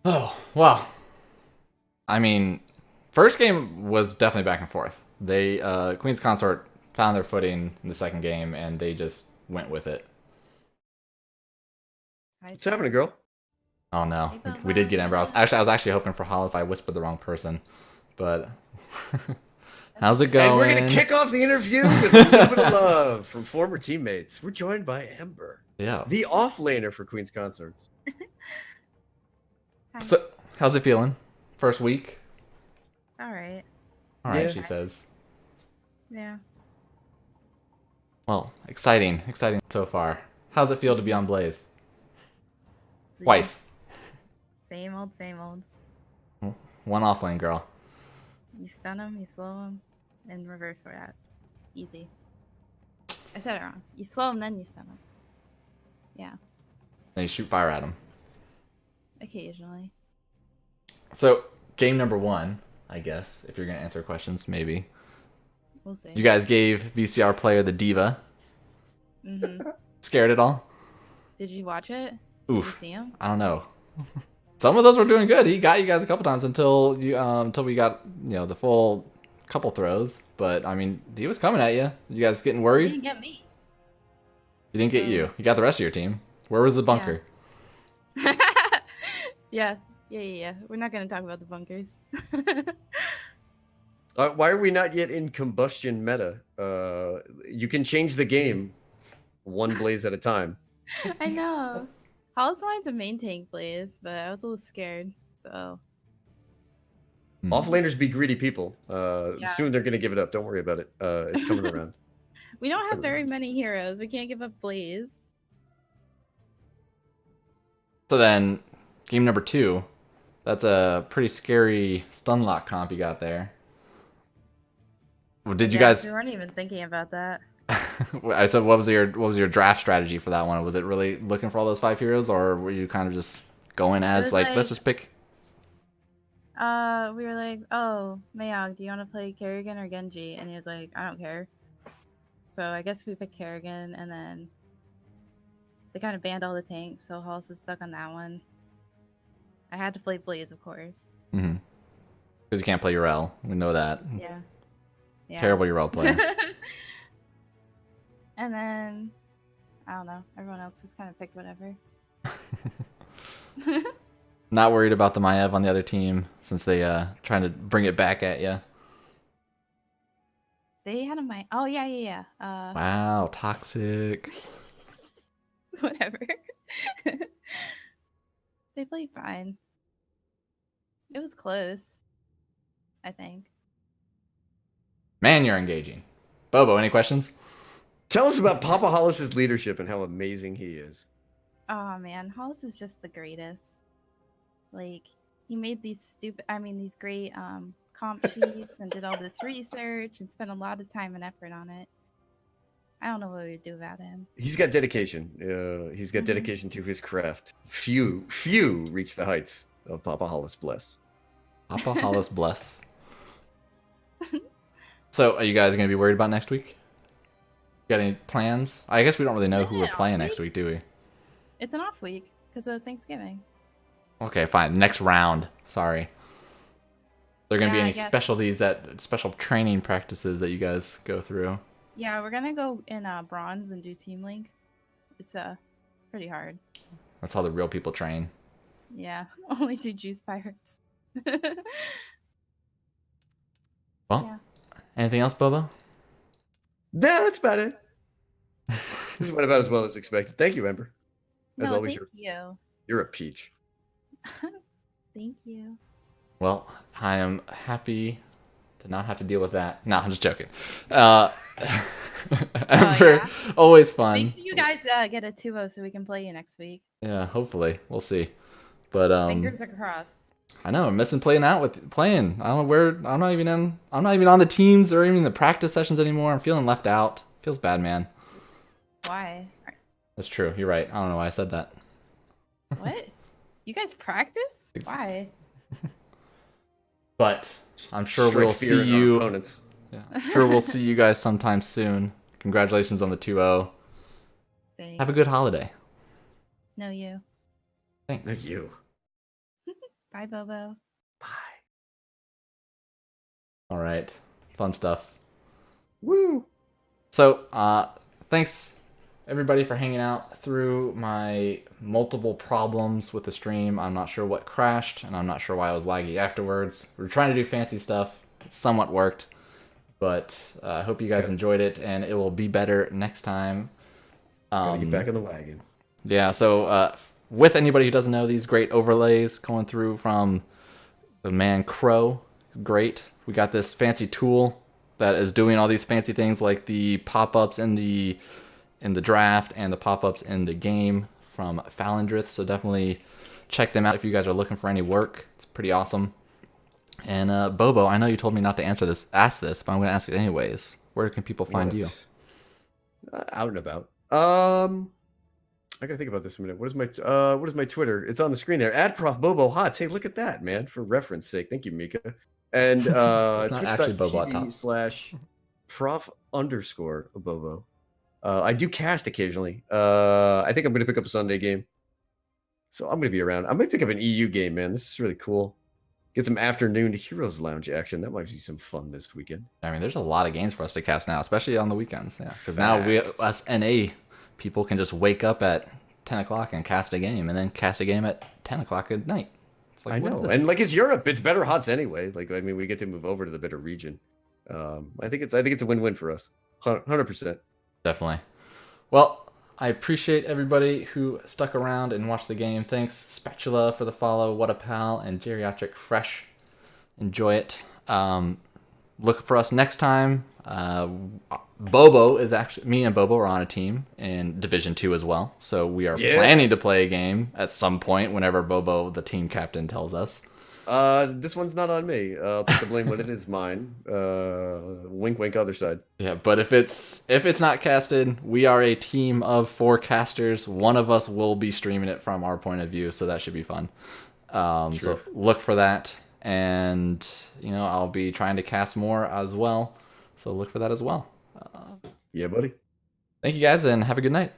Speaker 1: Oh, well. I mean, first game was definitely back and forth. They Queen's Consort found their footing in the second game and they just went with it.
Speaker 2: What's happening, girl?
Speaker 1: Oh no,
Speaker 3: Hey, Bobo.
Speaker 1: we did get Ember. I was actually hoping for Hollis. I whispered the wrong person, but how's it going?
Speaker 2: And we're gonna kick off the interview with a little bit of love from former teammates. We're joined by Ember,
Speaker 1: Yeah.
Speaker 2: the offlaner for Queen's Consorts.
Speaker 1: So, how's it feeling? First week?
Speaker 4: All right.
Speaker 1: All right,
Speaker 2: Yeah.
Speaker 1: she says.
Speaker 4: Yeah.
Speaker 1: Well, exciting so far. How's it feel to be on Blaze? Twice.
Speaker 4: Same old, same old.
Speaker 1: One offlane girl.
Speaker 4: You stun them, you slow them, and reverse for that. Easy. I said it wrong. You slow them, then you stun them. Yeah.
Speaker 1: And you shoot fire at them.
Speaker 4: Occasionally.
Speaker 1: So, game number 1, I guess, if you're going to answer questions, maybe.
Speaker 4: We'll see.
Speaker 1: You guys gave VCR player the diva.
Speaker 4: Mm-hmm.
Speaker 1: Scared at all?
Speaker 4: Did you watch it?
Speaker 1: Oof.
Speaker 4: Did you see him?
Speaker 1: I don't know. Some of those were doing good. He got you guys a couple times until we got, the full couple throws. But I mean, he was coming at you. You guys getting
Speaker 4: He
Speaker 1: worried?
Speaker 4: didn't get me.
Speaker 1: He didn't get you. He got the rest of your team. Where was the bunker?
Speaker 4: Yeah. We're not gonna talk about the bunkers.
Speaker 2: Why are we not yet in combustion meta? You can change the game one blaze at a time.
Speaker 4: I know. I was wanted to main tank Blaze, but I was a little scared. So
Speaker 2: Offlaners be greedy people.
Speaker 4: Yeah.
Speaker 2: Soon they're gonna give it up. Don't worry about it. It's coming around.
Speaker 4: we don't have very many heroes. We can't give up Blaze.
Speaker 1: So then, game number 2. That's a pretty scary stun lock comp you got there. Did you guys?
Speaker 4: We weren't even thinking about that.
Speaker 1: I said, what was your draft strategy for that one? Was it really looking for all those 5 heroes, or were you kind of just going as
Speaker 4: was
Speaker 1: like,
Speaker 4: like-
Speaker 1: let's just pick?
Speaker 4: We were like, oh, Mayog, do you want to play Kerrigan or Genji? And he was like, I don't care. So I guess we picked Kerrigan, and then they kind of banned all the tanks, so Halls was stuck on that one. I had to play Blaze, of course.
Speaker 1: Mm-hmm. Because you can't play Urel. We know that.
Speaker 4: Yeah.
Speaker 1: Terrible Urel player.
Speaker 4: And then, I don't know, everyone else just kind of picked whatever.
Speaker 1: Not worried about the Maiev on the other team since they trying to bring it back at you.
Speaker 4: They had a mic. Oh, yeah.
Speaker 1: Wow, toxic.
Speaker 4: Whatever. They played fine. It was close, I think.
Speaker 1: Man, you're engaging. Bobo, any questions?
Speaker 2: Tell us about Papa Hollis's leadership and how amazing he is.
Speaker 4: Oh man, Hollis is just the greatest. Like, he made these these great comp sheets and did all this research and spent a lot of time and effort on it. I don't know what we would do without him.
Speaker 2: He's got dedication. He's got dedication to his craft. Few reach the heights of Papa Hollis Bless.
Speaker 1: Papa Hollis bless. So, are you guys going to be worried about next week? Got any plans? I guess we don't really know who we're playing next week, do we?
Speaker 4: It's an off week because of Thanksgiving.
Speaker 1: Okay, fine. Next round. Sorry. There going to be
Speaker 4: Yeah, I
Speaker 1: any
Speaker 4: guess.
Speaker 1: special training practices that you guys go through?
Speaker 4: Yeah, we're gonna go in bronze and do team link. It's pretty hard.
Speaker 1: That's how the real people train.
Speaker 4: Yeah, only do juice pirates.
Speaker 1: Well,
Speaker 4: Yeah.
Speaker 1: anything else, Bobo?
Speaker 2: Nah, that's about it. This went about as well as expected. Thank you, Ember. As
Speaker 4: No,
Speaker 2: always,
Speaker 4: thank you.
Speaker 2: you're a peach.
Speaker 4: Thank you.
Speaker 1: Well, I am happy to not have to deal with that. No, I'm just joking. Ember,
Speaker 4: yeah?
Speaker 1: always fun.
Speaker 4: Make sure you guys get a 2-0 so we can play you next week.
Speaker 1: Yeah, hopefully. We'll see. But
Speaker 4: Fingers are crossed.
Speaker 1: I know I'm missing playing. I don't know where. I'm not even on the teams or even the practice sessions anymore. I'm feeling left out. Feels bad, man.
Speaker 4: Why?
Speaker 1: That's true. You're right. I don't know why I said that.
Speaker 4: What? You guys practice? Why?
Speaker 1: But I'm sure
Speaker 2: Strike
Speaker 1: we'll
Speaker 2: fear
Speaker 1: see
Speaker 2: in our
Speaker 1: you.
Speaker 2: opponents.
Speaker 1: Yeah, I'm sure we'll see you guys sometime soon. Congratulations on the 2-0.
Speaker 4: Thanks.
Speaker 1: Have a good holiday.
Speaker 4: No, you.
Speaker 1: Thanks.
Speaker 2: Thank you.
Speaker 4: Bye, Bobo.
Speaker 2: Bye.
Speaker 1: All right. Fun stuff.
Speaker 2: Woo.
Speaker 1: So, thanks everybody for hanging out through my multiple problems with the stream. I'm not sure what crashed, and I'm not sure why I was laggy afterwards. We were trying to do fancy stuff. It somewhat worked, but I hope you guys enjoyed it, and it will be better next time.
Speaker 2: Gotta get back in the wagon.
Speaker 1: Yeah, so with anybody who doesn't know, these great overlays going through from the man Crow, great. We got this fancy tool that is doing all these fancy things like the pop-ups in the draft and the pop-ups in the game from Falendrith. So definitely check them out if you guys are looking for any work. It's pretty awesome. And Bobo, I know you told me not to ask this, but I'm going to ask it anyways. Where can people find you?
Speaker 2: Out and about. I gotta think about this a minute. What is my Twitter? It's on the screen there. Prof Bobo Hots. Hey, look at that, man. For reference sake, thank you, Mika. And
Speaker 1: It's not actually Bobo Hots.
Speaker 2: /prof_Bobo. I do cast occasionally. I think I'm gonna pick up a Sunday game, so I'm gonna be around. I might pick up an EU game, man. This is really cool. Get some afternoon Heroes Lounge action. That might be some fun this weekend.
Speaker 1: I mean, there's a lot of games for us to cast now, especially on the weekends. Yeah, because now us NA people can just wake up at 10 o'clock and cast a game, and then cast a game at 10 o'clock at night. It's like,
Speaker 2: I know, and like it's Europe, it's better HOTS anyway. Like, I mean, we get to move over to the better region. I think it's a win-win for us, 100%.
Speaker 1: Definitely. Well, I appreciate everybody who stuck around and watched the game. Thanks, Spatula, for the follow. What a pal, and Geriatric Fresh. Enjoy it. Look for us next time. Bobo is actually, me and Bobo are on a team in Division 2 as well. So we are planning to play a game at some point whenever Bobo, the team captain, tells us.
Speaker 2: This one's not on me. I'll take the blame when it is mine. Wink, wink, other side.
Speaker 1: Yeah, but if it's not casted, we are a team of 4 casters. One of us will be streaming it from our point of view, so that should be fun. So look for that, and I'll be trying to cast more as well. So look for that as well.
Speaker 2: Yeah, buddy.
Speaker 1: Thank you guys, and have a good night.